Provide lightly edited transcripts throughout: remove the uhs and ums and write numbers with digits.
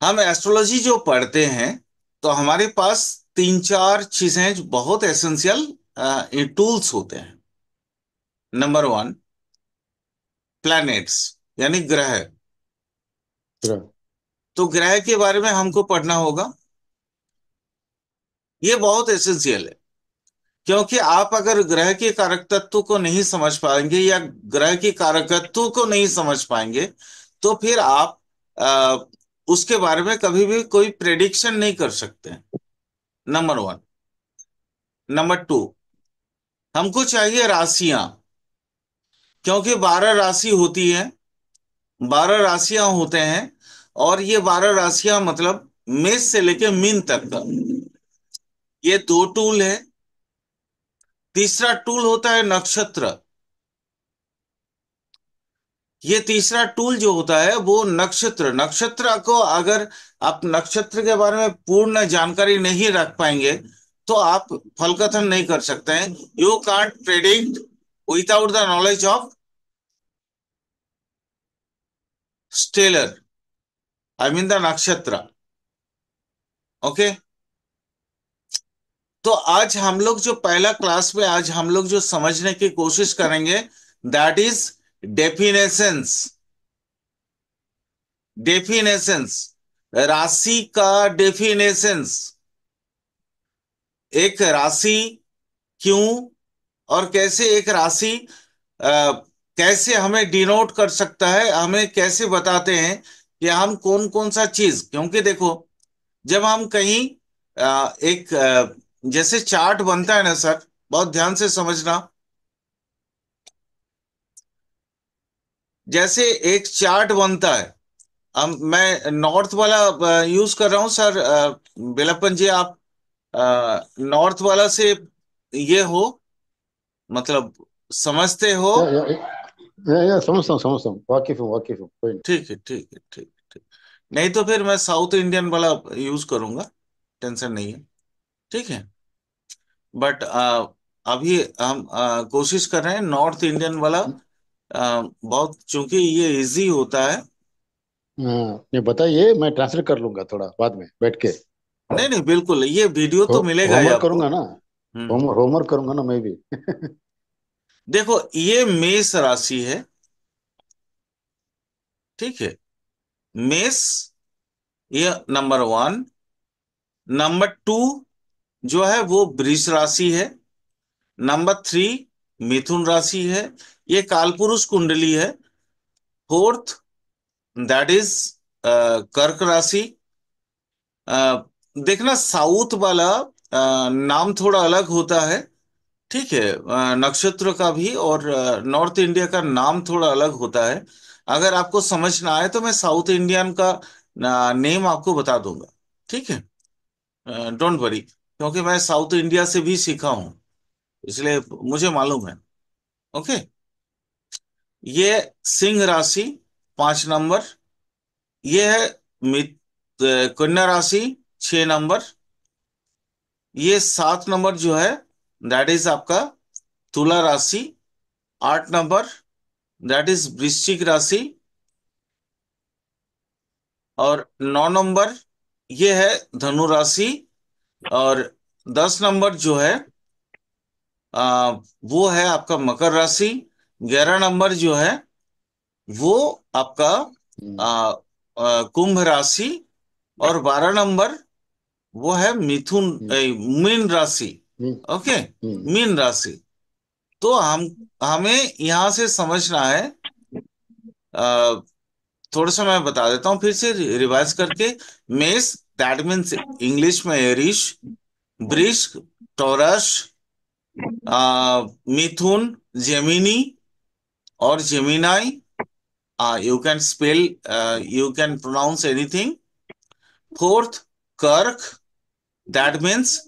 हम एस्ट्रोलॉजी जो पढ़ते हैं तो हमारे पास तीन चार चीजें जो बहुत एसेंशियल टूल्स होते हैं। नंबर वन, प्लैनेट्स यानी ग्रह। ग्रह। तो ग्रह के बारे में हमको पढ़ना होगा। ये बहुत एसेंशियल है, क्योंकि आप अगर ग्रह के कारक तत्व को नहीं समझ पाएंगे या ग्रह के कारकत्व को नहीं समझ पाएंगे तो फिर आप अ, उसके बारे में कभी भी कोई प्रेडिक्शन नहीं कर सकते। Number one. नंबर टू, हमको चाहिए राशियां, क्योंकि 12 राशि होती है, 12 राशियां होते हैं। और ये 12 राशियां मतलब मेष से लेके मीन तक का। ये दो टूल है। तीसरा टूल होता है नक्षत्र। ये तीसरा टूल जो होता है वो नक्षत्र, नक्षत्र को अगर आप नक्षत्र के बारे में पूर्ण जानकारी नहीं रख पाएंगे तो आप फल कथन नहीं कर सकते हैं। You can't predict without the knowledge of stellar, I mean the nakshatra. Okay. तो आज हम लोग जो पहला क्लास में आज हम लोग जो समझने की कोशिश करेंगे, दैट इज डेफिनेशंस। डेफिनेशंस, राशि का डेफिनेशंस। एक राशि क्यों और कैसे एक राशि अ, कैसे हमें डिनोट कर सकता है, हमें कैसे बताते हैं कि हम कौन कौन सा चीज। क्योंकि देखो, जब हम कहीं एक जैसे चार्ट बनता है ना सर, बहुत ध्यान से समझना। जैसे एक चार्ट बनता है, हम मैं नॉर्थ वाला यूज कर रहा हूँ सर। बेलप्पन जी, आप नॉर्थ वाला से ये हो, मतलब समझते हो। या समझता हूँ, वाकिफ हूँ, कोई नहीं। ठीक है, ठीक है, ठीक है, ठीक। नहीं तो फिर मैं साउथ इंडियन वाला यूज करूंगा, टेंशन नहीं है। ठीक है। बट अभी हम कोशिश कर रहे हैं नॉर्थ इंडियन वाला। बहुत चूंकि ये इजी होता है। हाँ, ये बताइए, मैं ट्रांसलेट कर लूंगा थोड़ा बाद में बैठ के। नहीं नहीं, बिल्कुल ये वीडियो तो मिलेगा ही होमवर्क आपको। करूंगा ना। होमवर्क करूंगा ना मैं भी। देखो, ये मेष राशि है। ठीक है। मेष, ये नंबर वन। नंबर टू जो है वो वृष राशि है। नंबर थ्री मिथुन राशि है। ये कालपुरुष कुंडली है। फोर्थ, दैट इज कर्क राशि। अ, देखना साउथ वाला नाम थोड़ा अलग होता है। ठीक है। नक्षत्र का भी और नॉर्थ इंडिया का नाम थोड़ा अलग होता है। अगर आपको समझ ना आए तो मैं साउथ इंडियन का नेम आपको बता दूंगा। ठीक है। डोंट वरी, क्योंकि मैं साउथ इंडिया से भी सीखा हूं, इसलिए मुझे मालूम है। ओके। ये सिंह राशि, 5 नंबर। ये है कन्या राशि, 6 नंबर। ये 7 नंबर जो है, दैट इज आपका तुला राशि। 8 नंबर, दैट इज वृश्चिक राशि। और 9 नंबर ये है धनु राशि। और 10 नंबर जो है आ, वो है आपका मकर राशि। 11 नंबर जो है वो आपका हम्म, कुंभ राशि। और 12 नंबर वो है हम्म, मीन राशि। हम्म, ओके। हम्म। मीन राशि। तो हम हमें यहां से समझना है। अ, थोड़ा सा मैं बता देता हूँ फिर से रिवाइज करके। मेष, दैट मीन्स इंग्लिश में एरिश। वृष, टॉरस। मिथुन, जेमिनी और Gemini. You can spell, you can pronounce anything. Fourth, कर्क, that means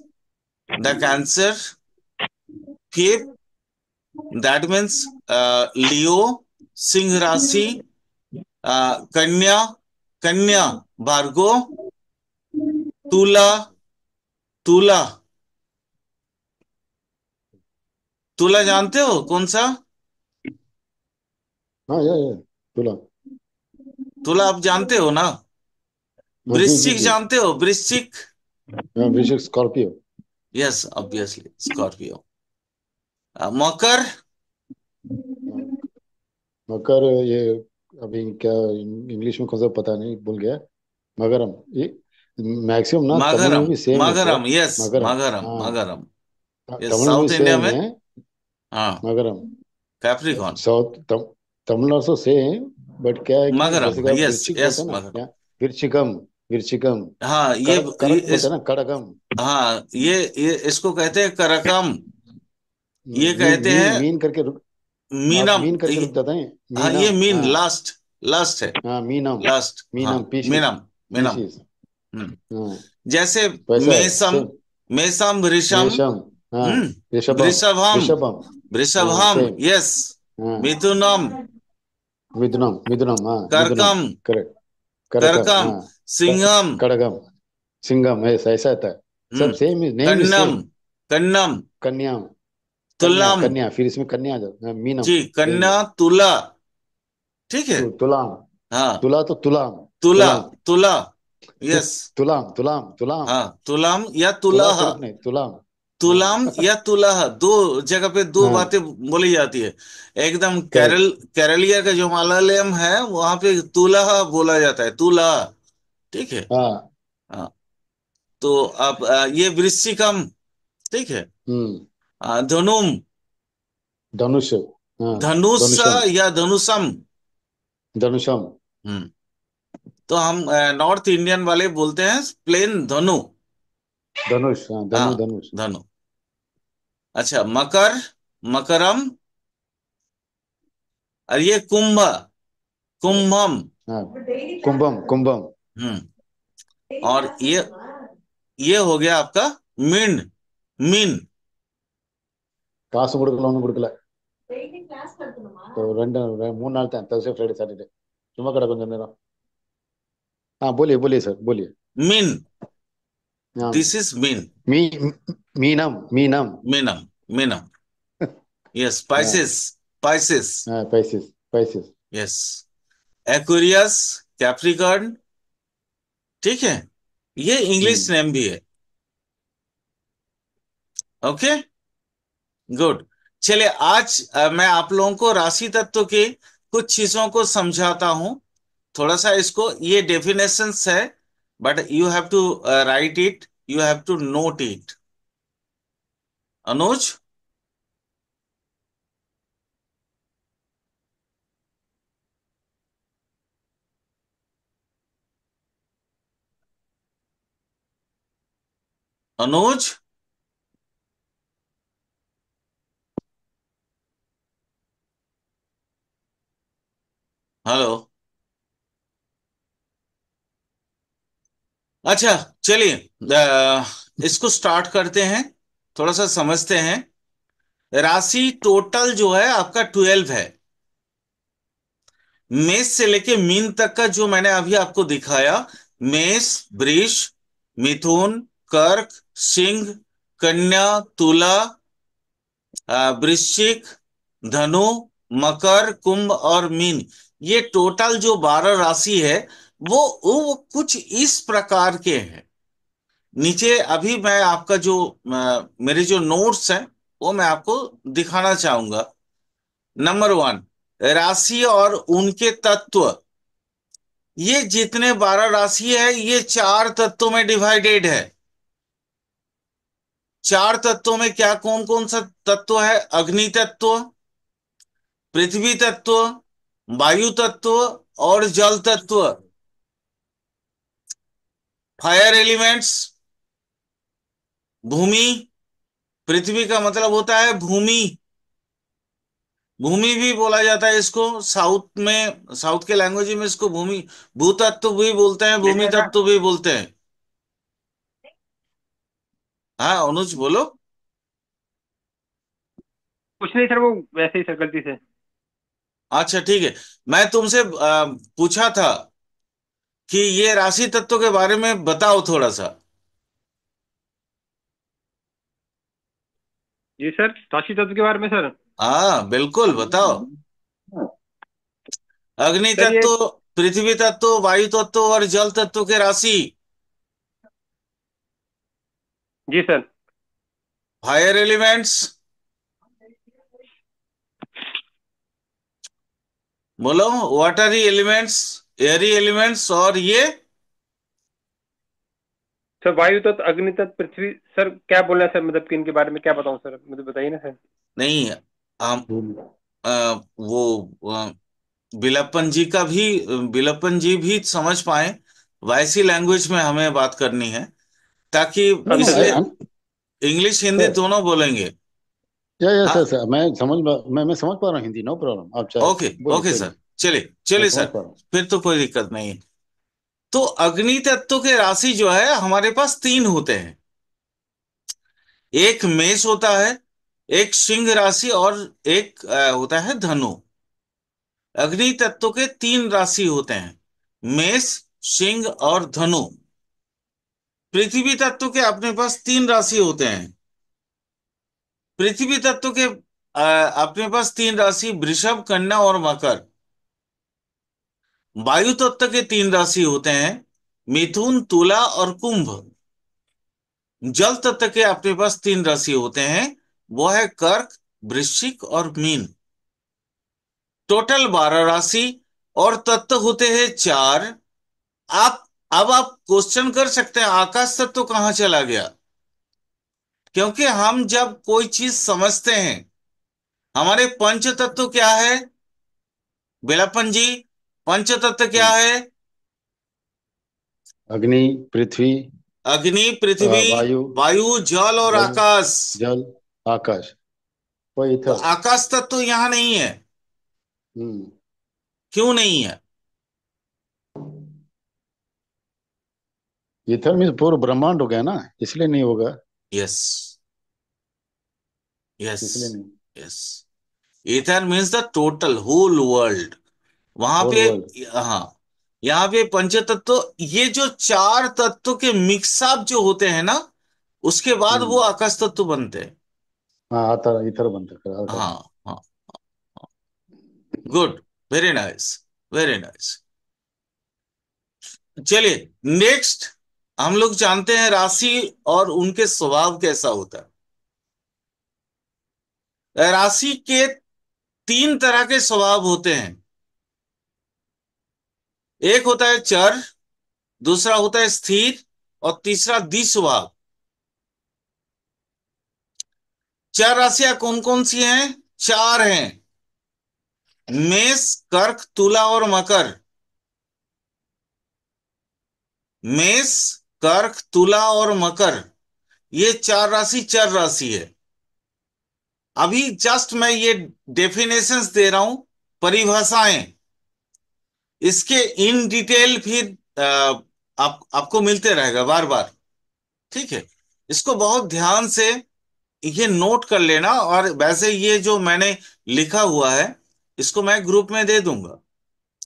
the Cancer. Fifth, that means Leo, सिंह राशि। कन्या, कन्या भार्गो। तुला, तुला, तुला जानते हो कौन सा? हाँ, या तुला। तुला आप जानते हो ना? हाँ जी जी वृश्चिक जी। जानते हो, वृश्चिक? हाँ, वृश्चिक स्कॉर्पियो। Yes, obviously Scorpio. मकर। मकर ये अभी क्या इंग्लिश में कौन सा पता नहीं, भूल गया। मगरम ये मैक्सिमम ना तमिल में मगरम, भी सेम है सर। मगरम, यस। मगरम। मगरम, हाँ, मगरम। यस, तमिल में भी साउथ इंडिया सेम में। है। हाँ, Magaram. Capricorn. South Tamil also same. But क्या है कि मगरम, जैसे कि आप यस वृश्चिक यस, बोलते हैं ना मगरम। यहाँ, विरचिकम, विरचिकम। हाँ, कड़क कड़क बोलते हैं ना, कड़कम। हाँ, ये इसको कहते हैं करकम। ये मीन कहते मीन हैं मीन करके रुक। आप मीनम। मीन करके रुक जाते हैं। हाँ, ये मीनम, मीन हाँ। लास्ट, लास्ट है। हाँ, मीनम। लास्ट, हाँ। मीनम पीसीस। मीनम, मीनम। पीसीस। हम्म। हाँ, जैसे वैसा है मेषम, सेम। मेषम वृषम। मेषम। हाँ। ऋषभम। वृषभम, ऋषभम। हाँ वृषभम, सेम। यस। हाँ। मिथुनम, मिथुनम, मिथुनम, हाँ मिथुनम। कर्कम, करेक्ट। करकम, कर्कम, हाँ। सिंहम। कड़गम। सिंगम, ऐसा ऐसा था। हम्म। सब same, is name is Kannan, same. Kannan. कन्या। कन्या, तुलम। कन्या, फिर इसमें कन्या आ जाता, हाँ, मीनम। जी, सेम कन्या, है। तुला। ठीक है। तुलाम। हाँ, तुला तो तुलाम। तुला, तुलाम। तुला, यस। तुलाम, तुलाम, तुलाम। हाँ, तुलाम या तुला तुलाह। सिर्फ नहीं, तुलाम। तुलाम हाँ। या तुलाह, दो जगह पे दो हाँ। बातें बोली जाती है। एकदम करेक्ट। केरलिया का जो मलयालम है वहां पे तुलाह बोला जाता है, तुला। ठीक है। हाँ। हाँ। तो अब ये वृश्चिकम। ठीक है। हम्म। धनुम। धनुष। हाँ। धनुष धनुषम। या धनुषम। धनुषम। हम्म। तो हम नॉर्थ इंडियन वाले बोलते हैं प्लेन धनु। धनुष, हाँ, धनु हाँ, धनुष। धनु। अच्छा, मकर, मकरम। और ये कुंभ, कुंभम। हाँ, कुंभम, कुंभम। हम्म। और ये हो गया आपका मीन, मीन। காசு கொடுக்கல, ஒன்றும் கொடுக்கல. இப்போ ரெண்டு 3 நாள் தான், Thursday Friday Saturday. சும்மா கடை கொஞ்சம் நேரம். हाँ बोलिए बोलिए सर, बोलिए। मीन, हाँ। This is Meen. मी मीनम, मीनम। मीनम, मीनम। यस, हाँ। Spices, spices. हाँ, Pisces, Pisces. Yes. Aquarius, Capricorn. ठीक है। ये इंग्लिश हम्म। नेम भी है। Okay, good. चलिए, आज मैं आप लोगों को राशि तत्व के कुछ चीजों को समझाता हूं। थोड़ा सा इसको, ये डेफिनेशंस है, but you have to write it, you have to note it. Anuj. Anuj. Hello. अच्छा, चलिए, इसको स्टार्ट करते हैं, थोड़ा सा समझते हैं। राशि टोटल जो है आपका 12 है। मेष से लेके मीन तक का जो मैंने अभी आपको दिखाया, मेष, वृष, मिथुन, कर्क, सिंह, कन्या, तुला, वृश्चिक, धनु, मकर, कुंभ और मीन, ये टोटल जो 12 राशि है, वो कुछ इस प्रकार के हैं। नीचे अभी मैं आपका जो मेरे जो नोट्स हैं वो मैं आपको दिखाना चाहूंगा। नंबर 1, राशि और उनके तत्व। ये जितने 12 राशि है ये चार तत्वों में डिवाइडेड है। चार तत्वों में क्या, कौन कौन सा तत्व है? अग्नि तत्व, पृथ्वी तत्व, वायु तत्व और जल तत्व। फायर एलिमेंट्स, भूमि। पृथ्वी का मतलब होता है भूमि, भूमि भी बोला जाता है इसको। साउथ में, साउथ के लैंग्वेज में इसको भूमि, भूतत्व भी बोलते हैं, यही भूमि है ना। तत्व भी बोलते हैं। हाँ, अनुज बोलो। कुछ नहीं सर, वो वैसे ही सर, गलती से। अच्छा, ठीक है। मैं तुमसे पूछा था कि ये राशि तत्व के बारे में बताओ थोड़ा सा। जी सर, राशि तत्व के बारे में सर। हाँ, बिल्कुल बताओ। अग्नि सर ये तत्व, पृथ्वी तत्व, वायु तत्व और जल तत्व के राशि। जी सर। फायर एलिमेंट्स, बोलो। वाटरी एलिमेंट्स, एयरी एलिमेंट्स, और ये सर वायु तत्व, अग्नि तत्व, पृथ्वी, सर क्या बोल रहे हैं सर, मतलब कि इनके बारे में क्या बताऊं सर, मुझे बताइए ना सर। नहीं। हम धूल। वो बिलप्पन जी का भी, बिलप्पन जी भी समझ पाए वैसी लैंग्वेज में हमें बात करनी है, ताकि नो नो इसलिए आई इंग्लिश हिंदी सर, दोनों बोलेंगे। या सर हाँ। सर मैं समझ पा रहा हूँ हिंदी, नो प्रॉब्लम, आप चाहे ओके। बोलिए, ओके कोई सर, नहीं। चलिए मैं चलिए समझ सर, पा रहा हूँ। फिर तो कोई दिक्कत नहीं है। तो अग्नि तत्व के राशि जो है हमारे पास तीन होते हैं। एक मेष होता है, एक सिंह राशि, और एक होता है धनु। अग्नि तत्व के तीन राशि होते हैं, मेष, सिंह और धनु। पृथ्वी तत्व के अपने पास तीन राशि होते हैं। पृथ्वी तत्व के अपने पास तीन राशि, वृषभ, कन्या और मकर। वायु तत्व के तीन राशि होते हैं, मिथुन, तुला और कुंभ। जल तत्व के अपने पास तीन राशि होते हैं, वो है कर्क, वृश्चिक और मीन। टोटल 12 राशि, और तत्व होते हैं चार। आप अब आप क्वेश्चन कर सकते हैं आकाश तत्व कहां चला गया, क्योंकि हम जब कोई चीज समझते हैं, हमारे पंच तत्व क्या है बेलापन जी? पंच तत्व क्या हम्म, है? अग्नि, पृथ्वी, अग्नि, पृथ्वी, वायु, वायु, जल और जल, आकाश। जल, आकाश, कोई तो इथर। आकाश तत्व यहां नहीं है। हम्म। क्यों नहीं है? इथर मीन्स पूर्ण ब्रह्मांड हो गया ना, इसलिए नहीं होगा। यस, यस, इसलिए नहीं। Yes. Ether means the total whole world. वहां होल पे, वर्ल्ड। हाँ, यहाँ पे पंच तत्व, ये जो चार तत्व के मिक्सअप जो होते हैं ना, उसके बाद वो हम्म। आकाश तत्व बनते हैं। हाँ, आता इथर बनता है, आकाश। हाँ, हाँ। Good, very nice, very nice. चलिए, नेक्स्ट। हम लोग जानते हैं राशि और उनके स्वभाव कैसा होता है। राशि के तीन तरह के स्वभाव होते हैं। एक होता है चर, दूसरा होता है स्थिर, और तीसरा द्वि स्वभाव। चार राशियां कौन कौन सी हैं? चार हैं, मेष, कर्क, तुला और मकर। मेष, कर्क, तुला और मकर, ये चार राशि चर राशि है। अभी जस्ट मैं ये डेफिनेशंस दे रहा हूं, परिभाषाएं। इसके इन डिटेल फिर आपको मिलते रहेगा बार बार। ठीक है, इसको बहुत ध्यान से ये नोट कर लेना, और वैसे ये जो मैंने लिखा हुआ है, इसको मैं ग्रुप में दे दूंगा।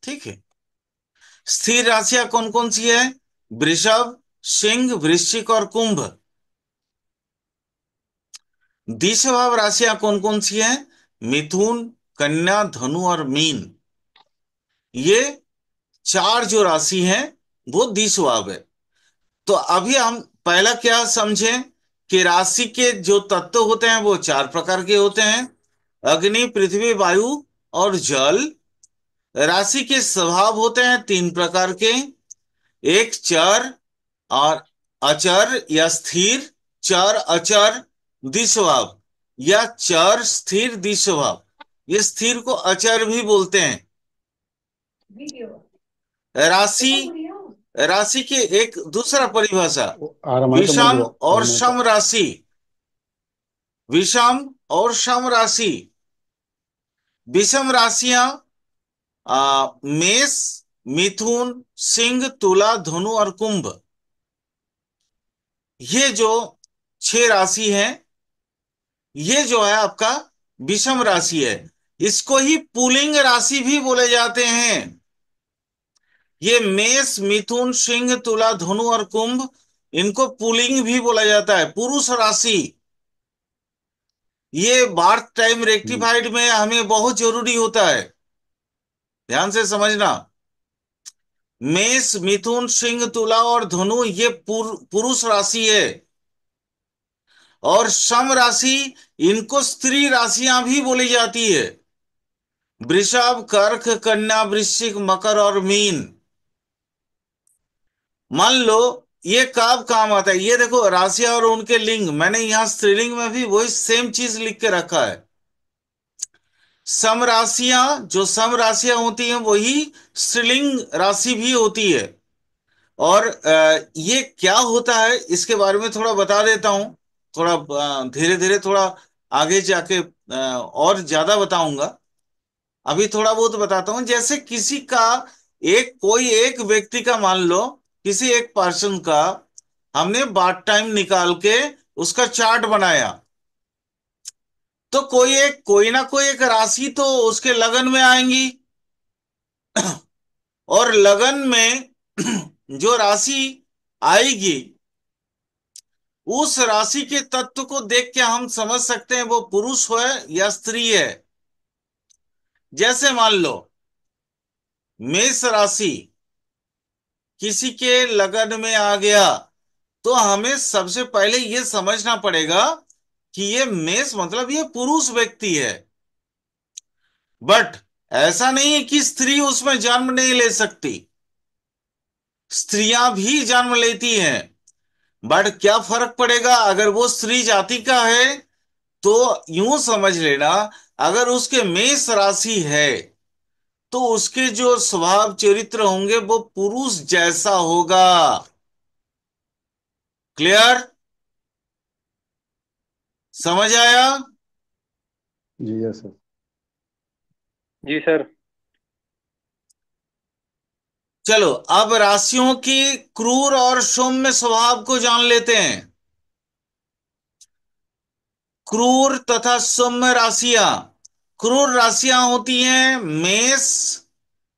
ठीक है। स्थिर राशियां कौन कौन सी है? वृषभ, सिंह, वृश्चिक और कुंभ। द्विस्वभाव राशियां कौन कौन सी हैं? मिथुन, कन्या, धनु और मीन। ये चार जो राशि हैं वो द्विस्वभाव है। तो अभी हम पहला क्या समझें, कि राशि के जो तत्व होते हैं वो चार प्रकार के होते हैं, अग्नि, पृथ्वी, वायु और जल। राशि के स्वभाव होते हैं तीन प्रकार के, एक चर और अचर या स्थिर, चर, अचर, द्विस्वभाव, या चर, स्थिर, द्विस्वभाव। ये स्थिर को अचर भी बोलते हैं। राशि, राशि की एक दूसरा परिभाषा, आरमाइट विषम मोड, और आरमाइट। सम राशि। विषम और सम राशि। विषम राशियां मेष, मिथुन, सिंह, तुला, धनु और कुंभ। ये जो छह राशि हैं, ये जो है आपका विषम राशि है। इसको ही पुल्लिंग राशि भी बोले जाते हैं। ये मेष, मिथुन, सिंह, तुला, धनु और कुंभ, इनको पुल्लिंग भी बोला जाता है, पुरुष राशि। ये बार्थ टाइम हम्म। रेक्टिफाइड में हमें बहुत जरूरी होता है, ध्यान से समझना। मेष, मिथुन, सिंह, तुला और धनु ये पुरुष राशि है। और सम राशि, इनको स्त्री राशियां भी बोली जाती है। वृषभ, कर्क, कन्या, वृश्चिक, मकर और मीन। मान लो ये कब काम आता है, ये देखो राशियां और उनके लिंग, मैंने यहां स्त्रीलिंग में भी वही सेम चीज लिख के रखा है। सम राशियां, जो सम राशियां होती हैं वही स्त्रीलिंग राशि भी होती है। और ये क्या होता है इसके बारे में थोड़ा बता देता हूं। थोड़ा धीरे धीरे थोड़ा आगे जाके और ज्यादा बताऊंगा। अभी थोड़ा बहुत बताता हूं। जैसे किसी का, एक कोई एक व्यक्ति का मान लो, किसी एक पर्सन का हमने बात टाइम निकाल के उसका चार्ट बनाया, तो कोई ना कोई एक राशि तो उसके लगन में आएंगी। और लगन में जो राशि आएगी, उस राशि के तत्व को देख के हम समझ सकते हैं वो पुरुष है या स्त्री है। जैसे मान लो मेष राशि किसी के लगन में आ गया, तो हमें सबसे पहले ये समझना पड़ेगा कि ये मेष मतलब ये पुरुष व्यक्ति है। बट ऐसा नहीं है कि स्त्री उसमें जन्म नहीं ले सकती, स्त्रियां भी जन्म लेती हैं। बट क्या फर्क पड़ेगा अगर वो स्त्री जाति का है, तो यूं समझ लेना, अगर उसके मेष राशि है तो उसके जो स्वभाव चरित्र होंगे वो पुरुष जैसा होगा। क्लियर? समझ आया? जी यस सर। जी सर। चलो अब राशियों की क्रूर और सौम्य स्वभाव को जान लेते हैं। क्रूर तथा सौम्य राशियां। क्रूर राशियां होती हैं मेष,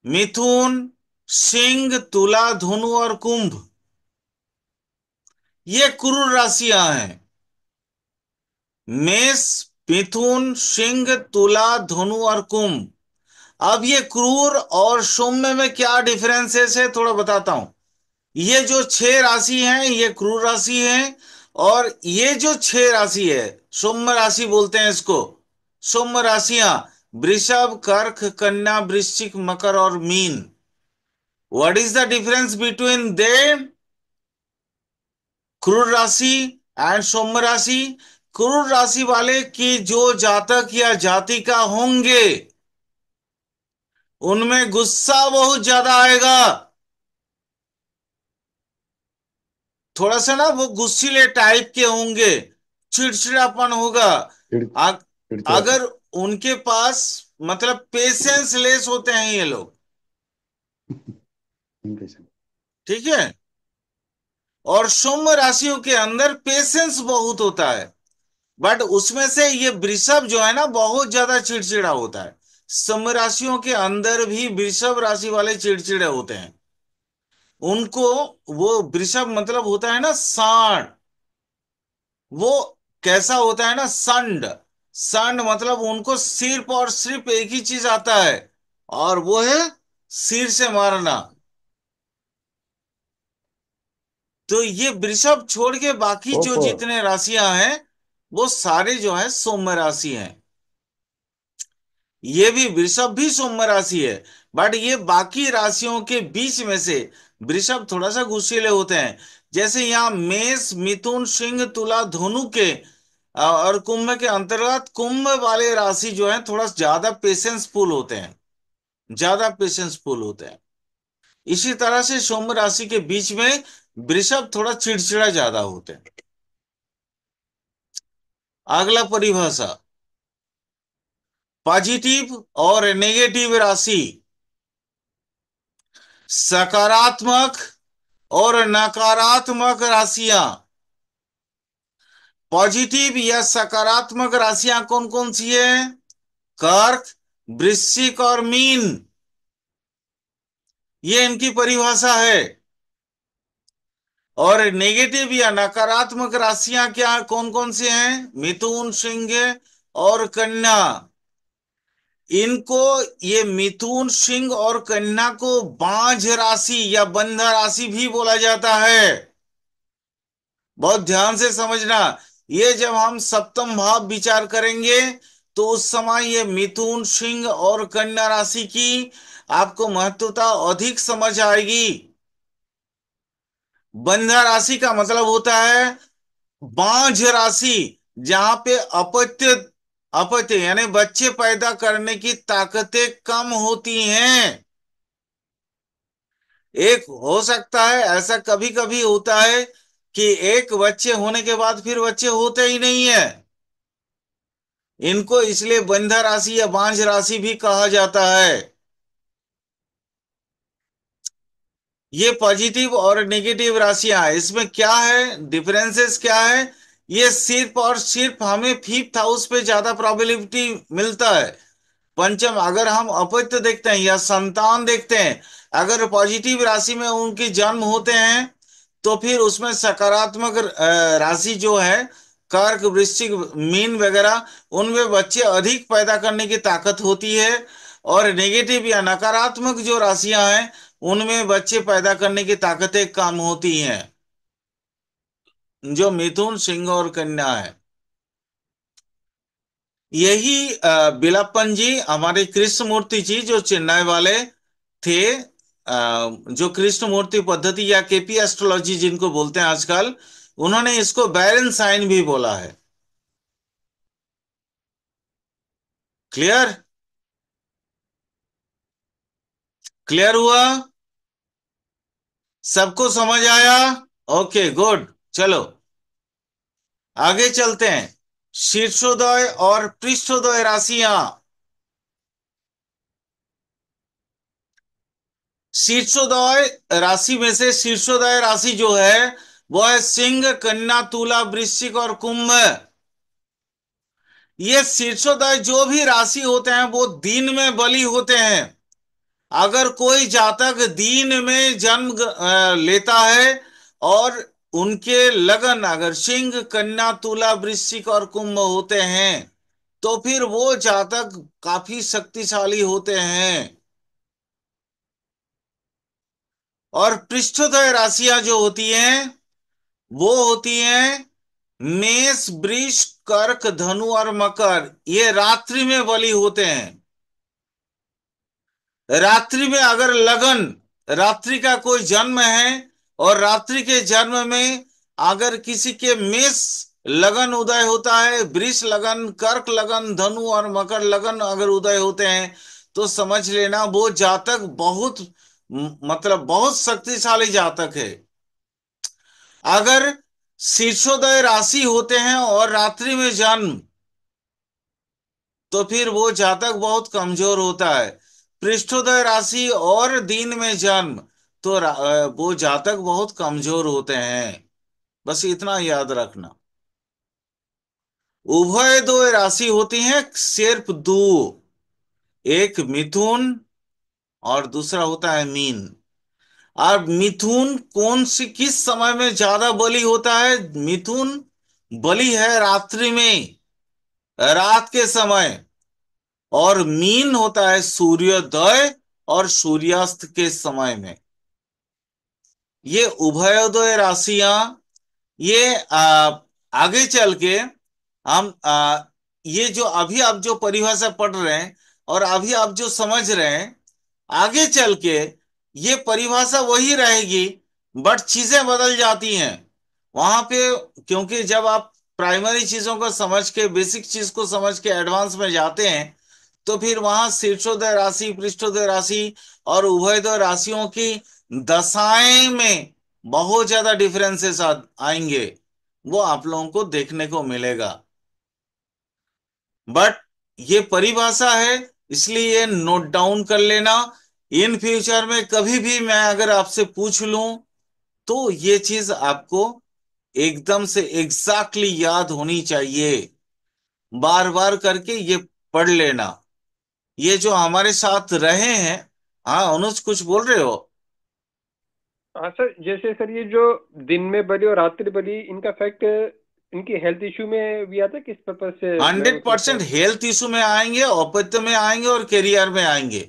मिथुन, सिंह, तुला, धनु और कुंभ। ये क्रूर राशियां हैं। मेष, मिथुन, सिंह, तुला, धनु और कुंभ। अब ये क्रूर और सौम्य में क्या डिफरेंसेस है थोड़ा बताता हूं। ये जो छह राशि हैं ये क्रूर राशि हैं। और ये जो छह राशि है, सौम्य राशि बोलते हैं इसको। सौम्य राशियां वृषभ, कर्क, कन्या, वृश्चिक, मकर और mean. What is the difference between them? क्रूर राशि एंड सौम्य राशि। क्रूर राशि वाले की जो जातक या जातिका होंगे, उनमें गुस्सा बहुत ज्यादा आएगा। थोड़ा सा ना वो गुस्सीले टाइप के होंगे, चिड़चिड़ापन होगा। चिड़ अ- चिड़चिड़ापन। अगर उनके पास मतलब पेशेंस लेस होते हैं ये लोग। इम्प्रेशन। ठीक है। और सौम्य राशियों के अंदर पेशेंस बहुत होता है। बट उसमें से ये वृषभ जो है ना बहुत ज्यादा चिड़चिड़ा होता है। सौम्य राशियों के अंदर भी वृषभ राशि वाले चिड़चिड़े होते हैं। उनको, वो वृषभ मतलब होता है ना सांड। वो कैसा होता है ना, संड। संड मतलब उनको सिर्फ और सिर्फ एक ही चीज आता है, और वो है सिर से मारना। तो ये वृषभ छोड़ के बाकी जो ओप। जितने राशियां हैं वो सारे जो है सौम्य राशि हैं। ये भी वृषभ भी सौम्य राशि है। बट ये बाकी राशियों के बीच में से वृषभ थोड़ा सा गुस्सैले होते हैं। जैसे यहाँ मेष, मिथुन, सिंह, तुला, धनु के और कुंभ के अंतर्गत कुंभ वाले राशि जो है थोड़ा ज्यादा पेशेंसफुल होते हैं, ज्यादा पेशेंसफुल होते हैं। इसी तरह से सौम्य राशि के बीच में वृषभ थोड़ा चिड़चिड़ा ज्यादा होते हैं। अगला परिभाषा, पॉजिटिव और नेगेटिव राशि। सकारात्मक और नकारात्मक राशियां। पॉजिटिव या सकारात्मक राशियां कौन कौन सी है? कर्क, वृश्चिक और मीन। ये इनकी परिभाषा है। और नेगेटिव या नकारात्मक राशियां क्या कौन कौन सी हैं? मिथुन, सिंह और कन्या। इनको, ये मिथुन, सिंह और कन्या को बांझ राशि या बंधा राशि भी बोला जाता है। बहुत ध्यान से समझना। ये जब हम सप्तम भाव विचार करेंगे तो उस समय ये मिथुन, सिंह और कन्या राशि की आपको महत्वता अधिक समझ आएगी। बंधा राशि का मतलब होता है बांझ राशि, जहां पे अपत्य, अपत्य यानी बच्चे पैदा करने की ताकतें कम होती हैं। एक हो सकता है ऐसा, कभी कभी होता है कि एक बच्चे होने के बाद फिर बच्चे होते ही नहीं है। इनको इसलिए बंधा राशि या बांझ राशि भी कहा जाता है। ये पॉजिटिव और नेगेटिव राशियां हैं। इसमें क्या है, डिफरेंसेस क्या है? ये सिर्फ और सिर्फ हमें फिफ्थ हाउस पे ज्यादा प्रोबेबिलिटी मिलता है। पंचम, अगर हम अपत्य देखते हैं या संतान देखते हैं, अगर पॉजिटिव राशि में उनके जन्म होते हैं तो फिर उसमें सकारात्मक राशि जो है, कर्क, वृश्चिक, मीन वगैरह, उनमें बच्चे अधिक पैदा करने की ताकत होती है। और नेगेटिव या नकारात्मक जो राशियां हैं उनमें बच्चे पैदा करने की ताकतें कम होती हैं, जो मिथुन, सिंह और कन्या है। यही बिलप्पन जी, हमारे कृष्णमूर्ति जी जो चेन्नई वाले थे, जो कृष्णमूर्ति पद्धति या केपी एस्ट्रोलॉजी जिनको बोलते हैं आजकल, उन्होंने इसको बैरन साइन भी बोला है। क्लियर? क्लियर हुआ? सबको समझ आया? Okay, good. चलो आगे चलते हैं। शीर्षोदय और पृष्ठोदय राशियां। शीर्षोदय राशि में से शीर्षोदय राशि जो है वो है सिंह, कन्या, तुला, वृश्चिक और कुंभ। ये शीर्षोदय जो भी राशि होते हैं वो दिन में बली होते हैं। अगर कोई जातक दिन में जन्म लेता है और उनके लगन अगर सिंह, कन्या, तुला, वृश्चिक और कुंभ होते हैं तो फिर वो जातक काफी शक्तिशाली होते हैं। और पृष्ठोदय राशियां जो होती हैं वो होती हैं मेष, वृष, कर्क, धनु और मकर। ये रात्रि में बली होते हैं। रात्रि में अगर लगन, रात्रि का कोई जन्म है और रात्रि के जन्म में अगर किसी के मेष लगन उदय होता है, वृष लगन, कर्क लगन, धनु और मकर लगन अगर उदय होते हैं तो समझ लेना वो जातक बहुत मतलब बहुत शक्तिशाली जातक है। अगर शीर्षोदय राशि होते हैं और रात्रि में जन्म तो फिर वो जातक बहुत कमजोर होता है। पृष्ठोदय राशि और दिन में जन्म तो वो जातक बहुत कमजोर होते हैं। बस इतना याद रखना। उभय दो राशि होती हैं सिर्फ दो, एक मिथुन और दूसरा होता है मीन। और मिथुन कौन सी किस समय में ज्यादा बली होता है? मिथुन बली है रात्रि में, रात के समय। और मीन होता है सूर्योदय और सूर्यास्त के समय में। ये उभयोदय राशियां, ये आगे चल के हम ये जो अभी आप जो परिभाषा पढ़ रहे हैं और अभी आप जो समझ रहे हैं, आगे चल के ये परिभाषा वही रहेगी, बट चीजें बदल जाती हैं वहां पे। क्योंकि जब आप प्राइमरी चीजों को समझ के, बेसिक चीज को समझ के एडवांस में जाते हैं तो फिर वहां शीर्षोदय राशि, पृष्ठोदय राशि और उभयोदय राशियों की दशाएं में बहुत ज्यादा डिफरेंसेस आएंगे, वो आप लोगों को देखने को मिलेगा। बट ये परिभाषा है, इसलिए ये नोट डाउन कर लेना। इन फ्यूचर में कभी भी मैं अगर आपसे पूछ लूं तो ये चीज आपको एकदम से एग्जैक्टली याद होनी चाहिए। बार बार करके ये पढ़ लेना। ये जो हमारे साथ रहे हैं, हाँ अनुज कुछ बोल रहे हो? हाँ सर, जैसे सर ये जो दिन में बली और रात्रि बली, इनका फैक्ट इनकी हेल्थ इशू में भी आता है, किस पर्पज से मैं 100% हेल्थ इशू में आएंगे, औपत्य में आएंगे और करियर में आएंगे।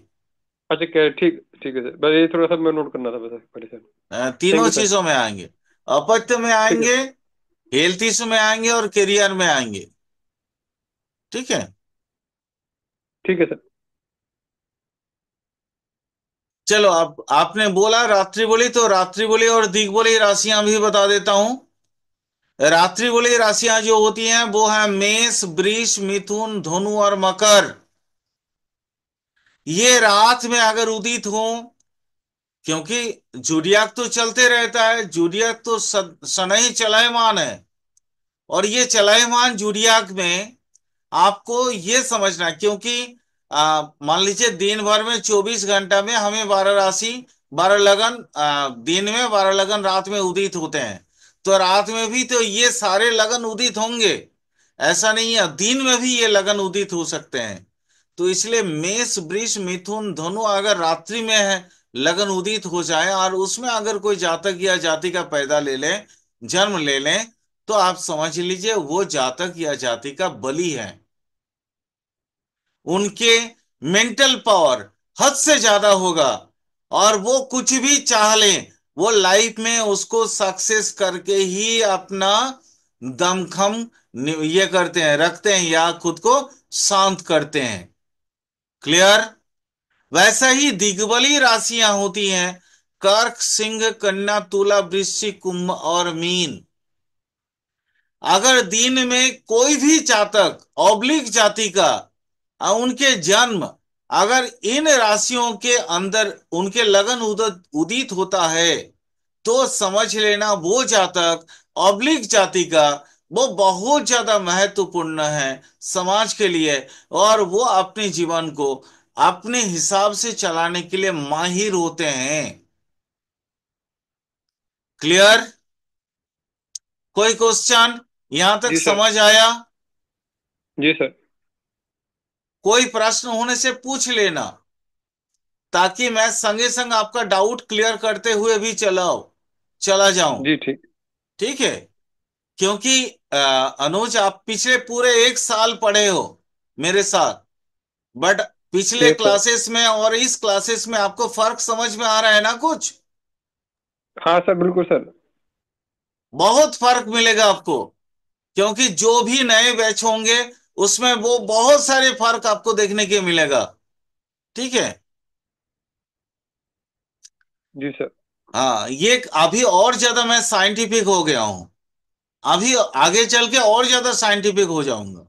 अच्छा क्या, ठीक ठीक है सर, बस ये थोड़ा सा मैं नोट करना था बस पहले सर। थैंक तीनों यू सर। चीजों में आएंगे। अपत्य में ठीक है। आएंगे, हेल्थ इशू में आएंगे और करियर में आएंगे। ठीक है। ठीक है सर। चलो, अब आपने बोला रात्रि बोली, तो रात्रि बोली और दिग बोली राशियां भी बता देता हूं। रात्रि बोली राशियां जो होती हैं वो है मेष, वृष, मिथुन, धनु और मकर। ये रात में अगर उदित हो, क्योंकि जूडियाक तो चलते रहता है, जूडियाक तो सनई चलायमान है, और ये चलायमान जूडियाक में आपको ये समझना है, क्योंकि मान लीजिए दिन भर में 24 घंटा में हमें 12 राशि, 12 लगन, दिन में 12 लगन रात में उदित होते हैं। तो रात में भी तो ये सारे लगन उदित होंगे, ऐसा नहीं है, दिन में भी ये लगन उदित हो सकते हैं। तो इसलिए मेष, वृष, मिथुन, धनु अगर रात्रि में है लगन उदित हो जाए, और उसमें अगर कोई जातक या जाति का पैदा ले ले, जन्म ले लें, तो आप समझ लीजिए वो जातक या जाति का बलि है। उनके मेंटल पावर हद से ज्यादा होगा, और वो कुछ भी चाह लें, वो लाइफ में उसको सक्सेस करके ही अपना दमखम ये करते हैं, रखते हैं, या खुद को शांत करते हैं। क्लियर। वैसा ही दिग्बली राशियां होती हैं, कर्क, सिंह, कन्या, तुला, वृश्चिक, कुंभ और मीन। अगर दिन में कोई भी जातक ऑब्लिक जाति का उनके जन्म अगर इन राशियों के अंदर उनके लगन उदित होता है, तो समझ लेना वो जातक ऑब्लिक जाति का, वो बहुत ज्यादा महत्वपूर्ण है समाज के लिए, और वो अपने जीवन को अपने हिसाब से चलाने के लिए माहिर होते हैं। क्लियर। कोई क्वेश्चन यहां तक जी सर। समझ आया? जी सर। कोई प्रश्न होने से पूछ लेना, ताकि मैं संगे संग आपका डाउट क्लियर करते हुए भी चला जाऊं। जी ठीक। ठीक है। क्योंकि अनुज, आप पिछले पूरे 1 साल पढ़े हो मेरे साथ, बट पिछले यस सर। क्लासेस में और इस क्लासेस में आपको फर्क समझ में आ रहा है ना कुछ? हाँ सर, बिल्कुल सर। बहुत फर्क मिलेगा आपको, क्योंकि जो भी नए बैच होंगे उसमें वो बहुत सारे फर्क आपको देखने के मिलेगा। ठीक है। जी सर। हाँ, ये अभी और ज्यादा मैं साइंटिफिक हो गया हूं, अभी आगे चल के और ज्यादा साइंटिफिक हो जाऊंगा।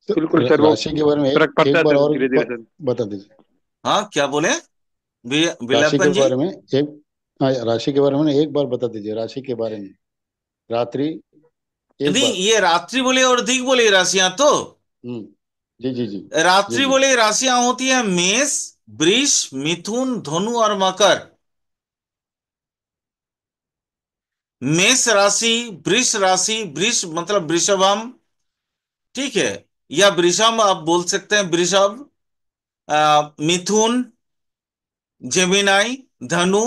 तो बिल्कुल सर, वो राशि के बारे में फर्क पड़ता एक है बार सर और धीरे धीरे सर। बता दीजिए। हाँ, क्या बोले राशि के बिलप्पन जी? बारे में एक, हाँ, राशि के बारे में एक बार बता दीजिए, राशि के बारे में, रात्रि, एक नहीं, बार। ये रात्रि बोले और दिग बोले राशियां तो, हम्म। जी जी जी। जी रात्रि जी। बोले राशियां होती है मेष, वृष, मिथुन, धनु और मकर। मेष राशि, वृष राशि, वृष मतलब वृषभम, ठीक है, या वृषभ आप बोल सकते हैं, वृषभ, मिथुन, जेमिनाई, धनु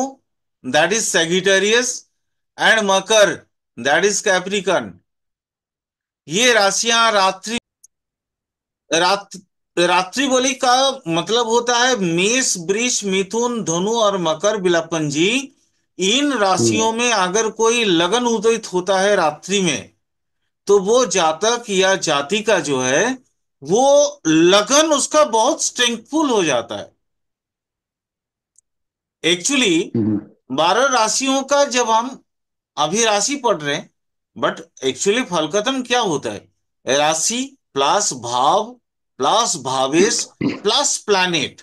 that is Sagittarius, and Makar that is Capricorn. ये राशियां रात रात्रि बलि का मतलब होता है मेष, वृष, मिथुन, धनु और मकर। बिलप्पन जी, इन राशियों हम्म में अगर कोई लगन उदित होता है रात्रि में, तो वो जातक या जाति का जो है, वो लगन उसका बहुत स्ट्रेंथफुल हो जाता है। एक्चुअली हम्म 12 राशियों का जब हम अभी राशि पढ़ रहे हैं, बट एक्चुअली फलकथन क्या होता है? राशि प्लस भाव प्लस भावेश प्लस प्लैनेट,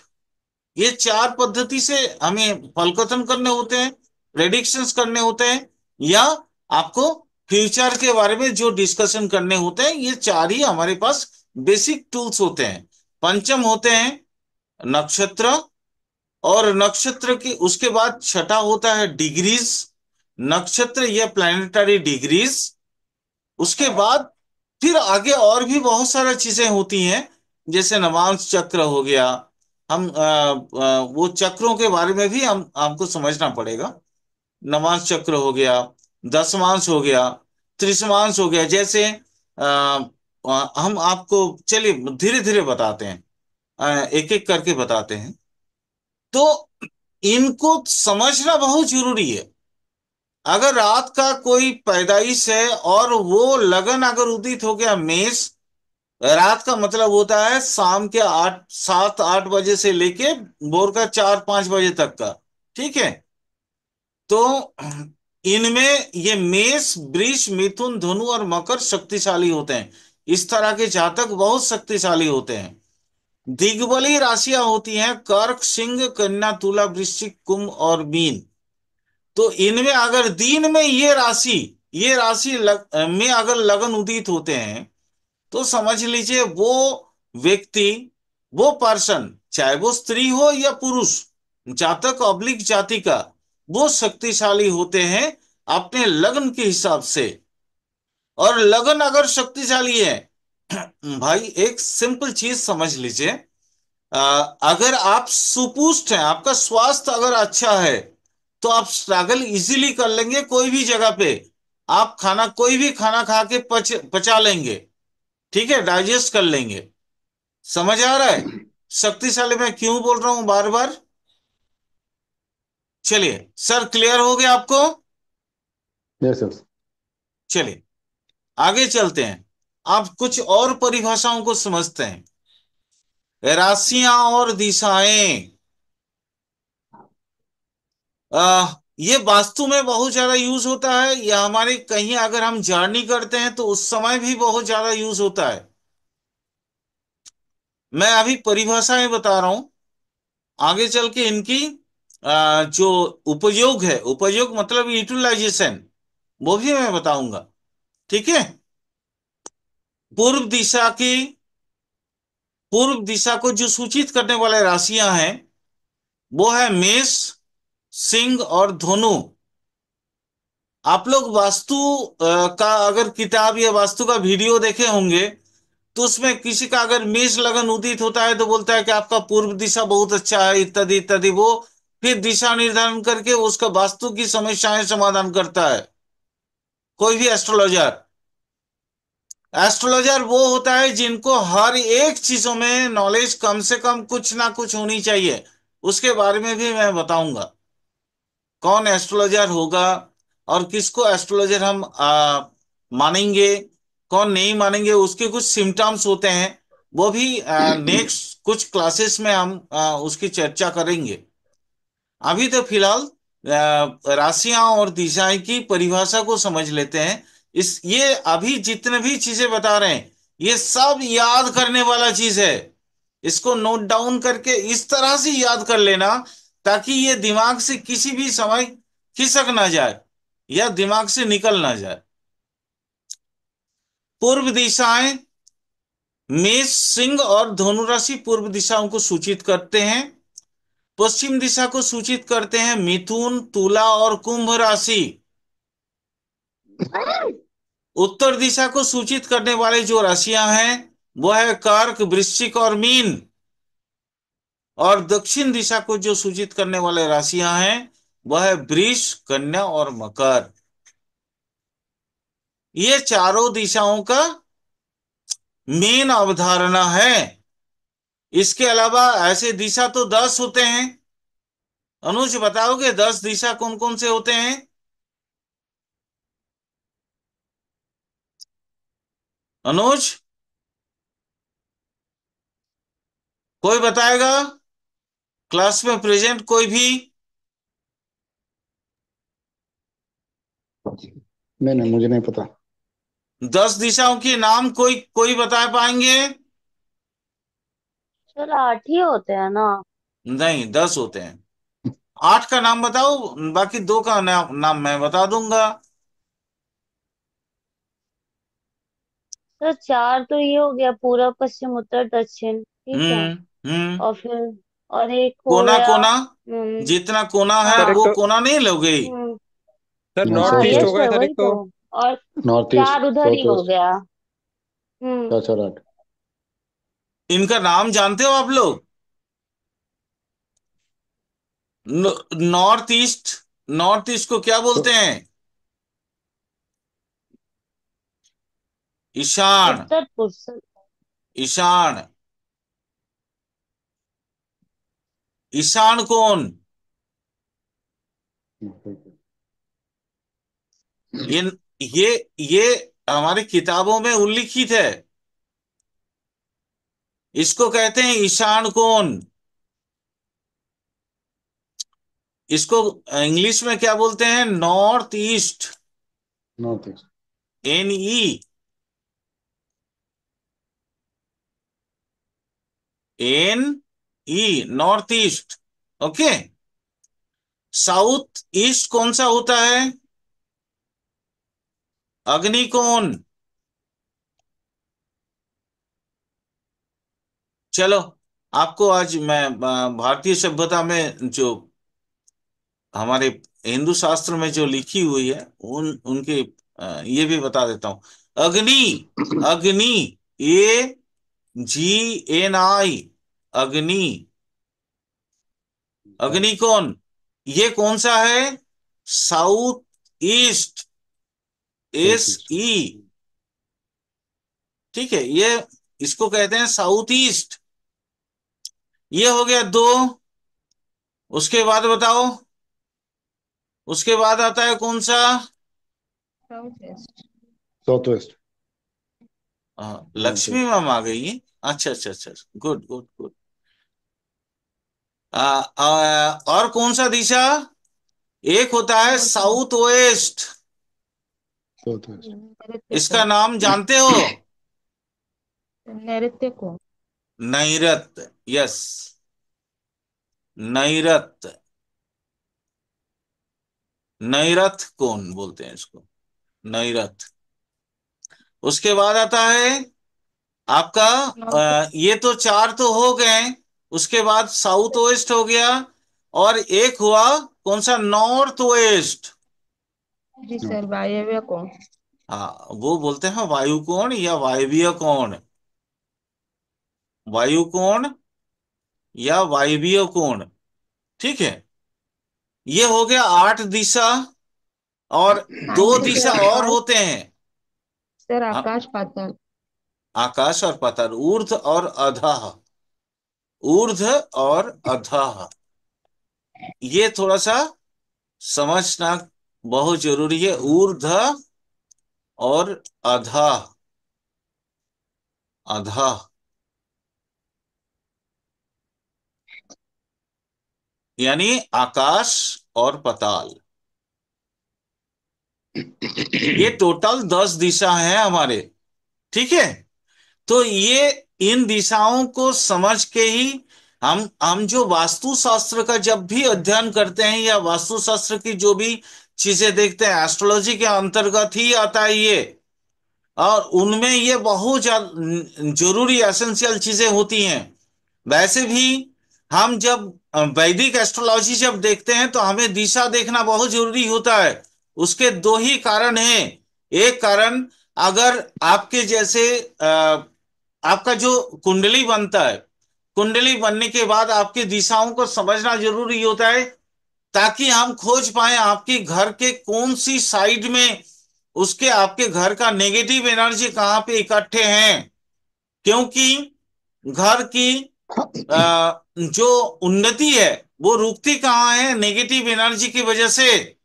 ये 4 पद्धति से हमें फलकथन करने होते हैं, प्रेडिक्शंस करने होते हैं, या आपको फ्यूचर के बारे में जो डिस्कशन करने होते हैं। ये 4 ही हमारे पास बेसिक टूल्स होते हैं। पंचम होते हैं नक्षत्र, और नक्षत्र के उसके बाद छठा होता है डिग्रीज, नक्षत्र या प्लानिटरी डिग्रीज। उसके बाद फिर आगे और भी बहुत सारी चीजें होती हैं, जैसे नवांश चक्र हो गया। हम वो चक्रों के बारे में भी हम हमको समझना पड़ेगा। नवांश चक्र हो गया, दशमांश हो गया, त्रिशमांश हो गया। जैसे हम आपको चलिए धीरे धीरे बताते हैं, एक एक करके बताते हैं। तो इनको समझना बहुत जरूरी है। अगर रात का कोई पैदाइश है और वो लगन अगर उदित हो गया मेष, रात का मतलब होता है शाम के 7-8 बजे से लेके भोर का 4-5 बजे तक का। ठीक है। तो इनमें ये मेष, वृष, मिथुन, धनु और मकर शक्तिशाली होते हैं। इस तरह के जातक बहुत शक्तिशाली होते हैं। दिग्बली राशियां होती हैं कर्क, सिंह, कन्या, तुला, वृश्चिक, कुंभ और मीन। तो इनमें अगर दिन में ये राशि में अगर लगन उदित होते हैं, तो समझ लीजिए वो व्यक्ति, वो पर्सन, चाहे वो स्त्री हो या पुरुष, जातक ऑब्लिक जातिका, वो शक्तिशाली होते हैं अपने लगन के हिसाब से। और लगन अगर शक्तिशाली है, भाई एक सिंपल चीज समझ लीजिए, अगर आप सुपुष्ट हैं, आपका स्वास्थ्य अगर अच्छा है, तो आप स्ट्रगल इजीली कर लेंगे कोई भी जगह पे। आप खाना, कोई भी खाना खा के पचा लेंगे। ठीक है, डाइजेस्ट कर लेंगे। समझ आ रहा है शक्तिशाली मैं क्यों बोल रहा हूं बार बार? चलिए सर, क्लियर हो गया आपको? Yes yes. चलिए आगे चलते हैं। आप कुछ और परिभाषाओं को समझते हैं। राशियां और दिशाएं, ये वास्तु में बहुत ज्यादा यूज होता है, या हमारे कहीं अगर हम जर्नी करते हैं तो उस समय भी बहुत ज्यादा यूज होता है। मैं अभी परिभाषाएं बता रहा हूं, आगे चल के इनकी जो उपयोग है, उपयोग मतलब यूटिलाइजेशन, वो भी मैं बताऊंगा। ठीक है। पूर्व दिशा की, पूर्व दिशा को जो सूचित करने वाले राशियां हैं, वो है मेष, सिंह और धनु। आप लोग वास्तु का अगर किताब या वास्तु का वीडियो देखे होंगे, तो उसमें किसी का अगर मेष लगन उदित होता है तो बोलता है कि आपका पूर्व दिशा बहुत अच्छा है, इत्यादि इत्यादि। वो फिर दिशा निर्धारण करके उसका वास्तु की समस्याएं समाधान करता है, कोई भी एस्ट्रोलॉजर। एस्ट्रोलॉजर वो होता है जिनको हर एक चीजों में नॉलेज कम से कम कुछ ना कुछ होनी चाहिए। उसके बारे में भी मैं बताऊंगा कौन एस्ट्रोलॉजर होगा, और किसको एस्ट्रोलॉजर हम मानेंगे, कौन नहीं मानेंगे। उसके कुछ सिम्टम्स होते हैं, वो भी नेक्स्ट कुछ क्लासेस में हम उसकी चर्चा करेंगे। अभी तो फिलहाल राशियां और दिशाएं की परिभाषा को समझ लेते हैं। ये अभी जितने भी चीजें बता रहे हैं, ये सब याद करने वाला चीज है। इसको नोट डाउन करके इस तरह से याद कर लेना, ताकि ये दिमाग से किसी भी समय खिसक ना जाए या दिमाग से निकल ना जाए। पूर्व दिशाएं, मेष, सिंह और धनु राशि पूर्व दिशाओं को सूचित करते हैं। पश्चिम दिशा को सूचित करते हैं मिथुन, तुला और कुंभ राशि। उत्तर दिशा को सूचित करने वाले जो राशियां हैं, वो है कर्क, वृश्चिक और मीन। और दक्षिण दिशा को जो सूचित करने वाले राशियां हैं, वह है वृष, कन्या और मकर। ये चारों दिशाओं का मेन अवधारणा है। इसके अलावा ऐसे दिशा तो 10 होते हैं। अनुज बताओगे 10 दिशा कौन कौन से होते हैं? अनुज, कोई बताएगा क्लास में प्रेजेंट कोई भी? नहीं नहीं, मुझे नहीं पता। 10 दिशाओं के नाम कोई कोई बता पाएंगे? सर 8 ही होते हैं ना? नहीं, 10 होते हैं। 8 का नाम बताओ, बाकी 2 का नाम मैं बता दूंगा। सर 4 तो ये हो गया, पूर्व, पश्चिम, उत्तर, दक्षिण, ठीक है। हम्म। और फिर और एक हो कोना गया। कोना, जितना कोना है सर एक हाँ। वो तो, कोना नहीं लोगे? हम्म। सर हाँ नॉर्थ हाँ सही ईस्ट है। हो यस गया सर, सर एक वही तो। तो। और नॉर्थ ईस्ट, 4 उधर ही साउथ हो वेस्ट, गया। हम्म। 4 4 8। इनका नाम जानते हो आप लोग? नॉर्थ ईस्ट, नॉर्थ ईस्ट को क्या बोलते तो हैं? ईशान। उत्तर पूर्व। ईशान। ईशान कौन? ये ये हमारी किताबों में उल्लिखित है। इसको कहते हैं ईशान कौन। इसको इंग्लिश में क्या बोलते हैं? North east. North east. NE। NE, north east. Okay. South east कौन सा होता है? अग्निकोण। चलो, आपको आज मैं भारतीय सभ्यता में जो हमारे हिंदू शास्त्र में जो लिखी हुई है उनके ये भी बता देता हूं। अग्नि। अग्नि। AGNI। अग्नि। अग्निकोण। ये कौन सा है? South east. South east. SE। ठीक है, ये इसको कहते हैं साउथ ईस्ट। ये हो गया दो। उसके बाद बताओ, उसके बाद आता है कौन सा? South east. South west. North Lakshmi east. Ma'am आ गई है। अच्छा अच्छा अच्छा, गुड गुड गुड। और कौन सा दिशा? एक होता है north east. South waste. South west. नैऋत्य इसका को। नाम जानते हो? नैऋत्य को। नैऋत्य। यस, नैऋत्य। नैरथ कौन बोलते हैं इसको? नैरथ। उसके बाद आता है आपका नॉर्थ। ये तो चार तो हो गए। उसके बाद साउथ वेस्ट हो गया, और एक हुआ कौन सा? North west. जी सर, वायव्य को। हाँ, वो बोलते हैं वायु कोण या वायवीय कोण। वायु कोण या वायवीय कोण। ठीक है। ये हो गया 8 दिशा, और दो साइंस से दिशा और आकाश। होते हैं। सर हाँ, आकाश पाताल। आकाश और पाताल, ऊर्ध्व और अधः। ऊर्ध्व और अधः, ये थोड़ा सा समझना बहुत जरूरी है। ऊर्ध्व और अधः। अधः यानी आकाश और पाताल। ये टोटल 10 दिशा हैं हमारे। ठीक है। तो ये इन दिशाओं को समझ के ही हम जो वास्तु शास्त्र का जब भी अध्ययन करते हैं, या वास्तु शास्त्र की जो भी चीजें देखते हैं, एस्ट्रोलॉजी के अंतर्गत ही आता है ये। और उनमें ये बहुत जरूरी एसेंशियल चीजें होती हैं। वैसे भी हम जब वैदिक एस्ट्रोलॉजी जब देखते हैं तो हमें दिशा देखना बहुत जरूरी होता है। उसके दो ही कारण हैं। एक कारण, अगर आपके जैसे आपका जो कुंडली बनता है, कुंडली बनने के बाद आपकी दिशाओं को समझना जरूरी होता है, ताकि हम खोज पाए आपके घर के कौन सी साइड में उसके आपके घर का नेगेटिव एनर्जी कहाँ पे इकट्ठे हैं। क्योंकि घर की जो उन्नति है वो रुकती कहाँ है? नेगेटिव एनर्जी की वजह से।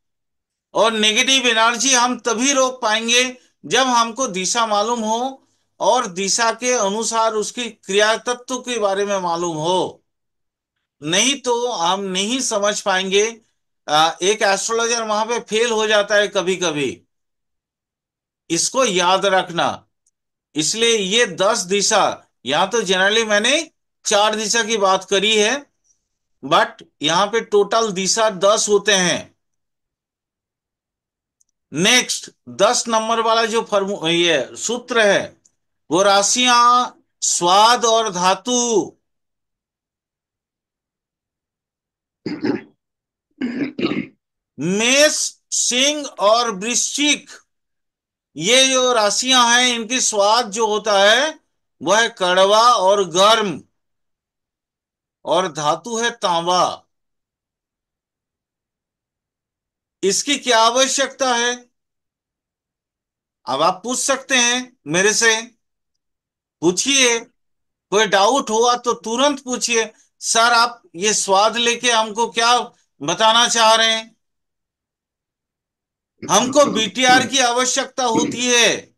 और नेगेटिव एनर्जी हम तभी रोक पाएंगे जब हमको दिशा मालूम हो, और दिशा के अनुसार उसकी क्रिया तत्व के बारे में मालूम हो। नहीं तो हम नहीं समझ पाएंगे। एक एस्ट्रोलॉजर वहां पे फेल हो जाता है कभी कभी। इसको याद रखना। इसलिए ये 10 दिशा, यहां तो जनरली मैंने 4 दिशा की बात करी है, बट यहां पे टोटल दिशा 10 होते हैं। नेक्स्ट, 10 नंबर वाला जो फॉर्मू ये सूत्र है, वो राशियां, स्वाद और धातु। मेष, सिंह और वृश्चिक, ये जो राशियां हैं, इनकी स्वाद जो होता है वह है कड़वा और गर्म, और धातु है तांबा। इसकी क्या आवश्यकता है? अब आप पूछ सकते हैं मेरे से, पूछिए। कोई डाउट हुआ तो तुरंत पूछिए। सर आप ये स्वाद लेके हमको क्या बताना चाह रहे हैं? हमको बीटीआर की आवश्यकता होती है,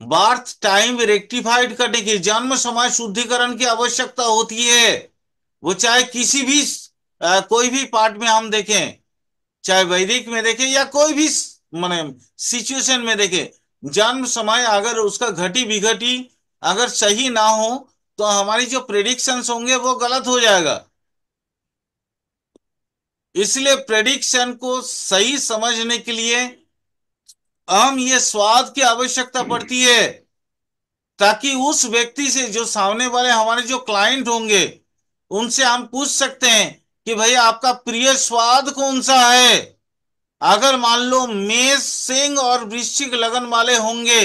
बार्थ टाइम रेक्टिफाइड करने की, जन्म समय शुद्धिकरण की आवश्यकता होती है। वो चाहे किसी भी कोई भी पार्ट में हम देखें, चाहे वैदिक में देखें या कोई भी माने सिचुएशन में देखें, जन्म समय अगर उसका घटी विघटी अगर सही ना हो तो हमारी जो प्रेडिक्शंस होंगे वो गलत हो जाएगा। इसलिए प्रेडिक्शन को सही समझने के लिए हम ये स्वाद की आवश्यकता पड़ती है, ताकि उस व्यक्ति से, जो सामने वाले हमारे जो क्लाइंट होंगे, उनसे हम पूछ सकते हैं कि भैया आपका प्रिय स्वाद कौन सा है। अगर मान लो मेष सिंह और वृश्चिक लगन वाले होंगे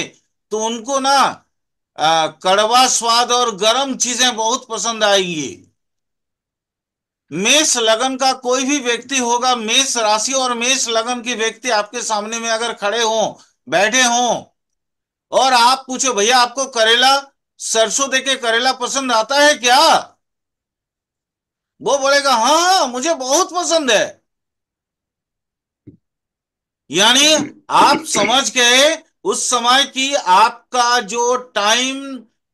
तो उनको ना कड़वा स्वाद और गर्म चीजें बहुत पसंद आएगी। मेष लगन का कोई भी व्यक्ति होगा, मेष राशि और मेष लगन के व्यक्ति आपके सामने में अगर खड़े हों, बैठे हों, और आप पूछो भैया आपको करेला, सरसों देके करेला पसंद आता है क्या? वो बोलेगा हाँ हाँ मुझे बहुत पसंद है। यानी आप समझ गए उस समय की आपका जो टाइम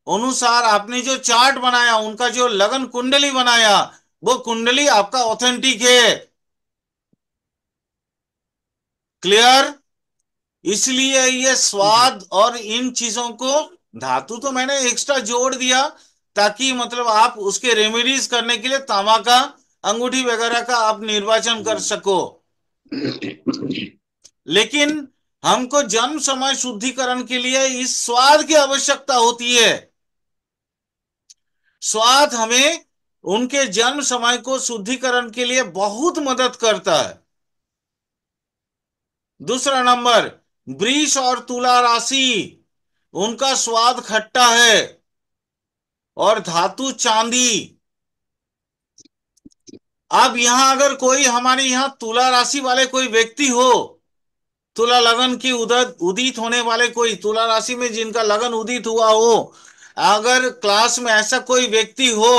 अनुसार आपने जो चार्ट बनाया, उनका जो लगन कुंडली बनाया, वो कुंडली आपका ऑथेंटिक है। क्लियर? इसलिए ये जी सर। स्वाद और इन चीजों को, धातु तो मैंने एक्स्ट्रा जोड़ दिया ताकि मतलब आप उसके रेमेडीज करने के लिए तांबा का अंगूठी वगैरह का आप निर्वाचन कर सको। लेकिन हमको जन्म समय शुद्धिकरण के लिए इस स्वाद की आवश्यकता होती है। स्वाद हमें उनके जन्म समय को शुद्धिकरण के लिए बहुत मदद करता है। दूसरा नंबर, वृष और तुला राशि, उनका स्वाद खट्टा है। और धातु चांदी। अब यहां अगर कोई हमारे यहां तुला राशि वाले कोई व्यक्ति हो, तुला लगन की उदित होने वाले कोई तुला राशि में जिनका लगन उदित हुआ हो, अगर क्लास में ऐसा कोई व्यक्ति हो,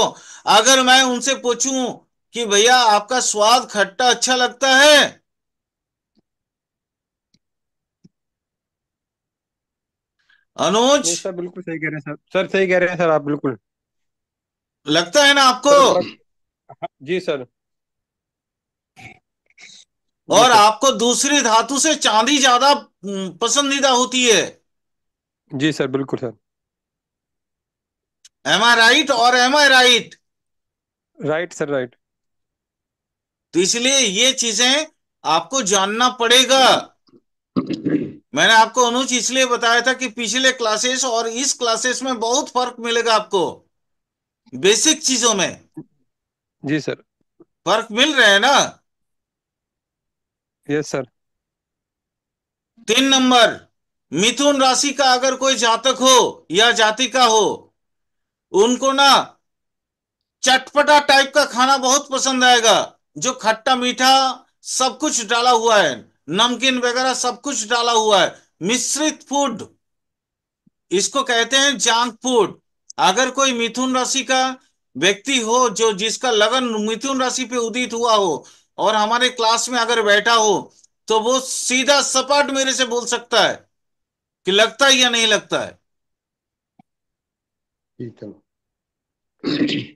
अगर मैं उनसे पूछूं कि भैया आपका स्वाद खट्टा अच्छा लगता है, अनुज, नहीं सर, बिल्कुल सही कह रहे हैं सर। सर सही कह रहे हैं सर, आप बिल्कुल। लगता है ना आपको? सर थोड़ा। जी सर। जी और सर। आपको दूसरी धातु से चांदी ज्यादा पसंदीदा होती है। जी सर, बिल्कुल सर। एम आई राइट और एम आई राइट? Right sir, right. तो इसलिए ये चीजें आपको जानना पड़ेगा। मैंने आपको अनुज इसलिए बताया था कि पिछले क्लासेस और इस क्लासेस में बहुत फर्क मिलेगा आपको, बेसिक चीजों में जी सर। फर्क मिल रहे हैं ना? Yes sir. 3 नंबर, मिथुन राशि का अगर कोई जातक हो या जातिका हो, उनको ना चटपटा टाइप का खाना बहुत पसंद आएगा, जो खट्टा मीठा सब कुछ डाला हुआ है, नमकीन वगैरह सब कुछ डाला हुआ है, मिश्रित फूड, इसको कहते हैं जंक फूड। अगर कोई मिथुन राशि का व्यक्ति हो, जो जिसका लगन मिथुन राशि पे उदित हुआ हो और हमारे क्लास में अगर बैठा हो, तो वो सीधा सपाट मेरे से बोल सकता है कि लगता है या नहीं लगता है। ठीक है।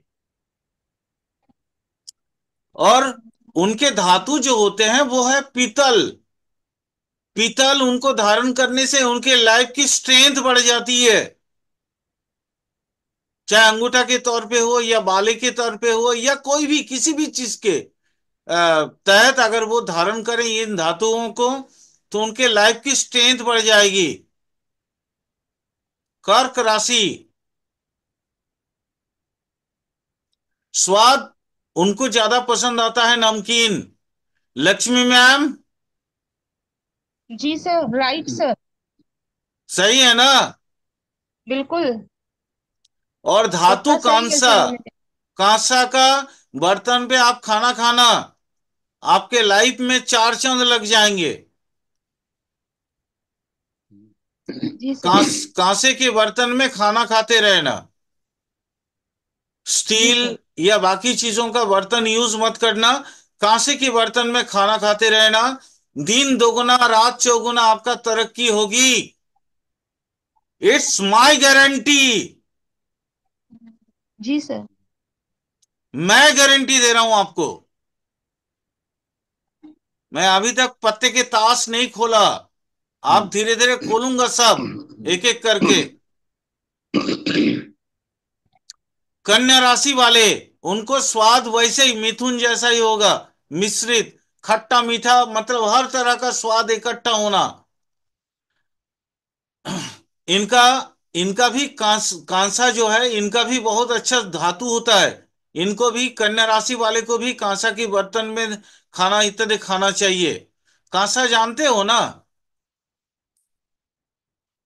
और उनके धातु जो होते हैं वो है पीतल। पीतल उनको धारण करने से उनके लाइफ की स्ट्रेंथ बढ़ जाती है, चाहे अंगूठा के तौर पे हो या बाले के तौर पे हो या कोई भी किसी भी चीज के तहत अगर वो धारण करें इन धातुओं को, तो उनके लाइफ की स्ट्रेंथ बढ़ जाएगी। कर्क राशि, स्वाद उनको ज्यादा पसंद आता है नमकीन। लक्ष्मी मैम, जी सर, राइट सर। सही है ना? बिल्कुल। और धातु पक्का सही है कांसा, सर मेरे। कांसा का बर्तन पे आप खाना खाना, आपके लाइफ में 4 चांद लग जाएंगे। जी सर। कांसे के बर्तन में खाना खाते रहना। जी स्टील सर। या बाकी चीजों का बर्तन यूज मत करना। कांसे के बर्तन में खाना खाते रहना। दिन दोगुना रात चौगुना आपका तरक्की होगी। It's my guarantee. जी सर। मैं गारंटी दे रहा हूं आपको। मैं अभी तक पत्ते के ताश नहीं खोला। आप धीरे धीरे खोलूंगा सब, एक एक करके। कन्या राशि वाले, उनको स्वाद वैसे ही मिथुन जैसा ही होगा। मिश्रित, खट्टा मीठा, मतलब हर तरह का स्वाद इकट्ठा होना। इनका इनका भी कांसा जो है, इनका भी बहुत अच्छा धातु होता है। इनको भी, कन्या राशि वाले को भी कांसा के बर्तन में खाना इत्यादि खाना चाहिए। कांसा जानते हो ना?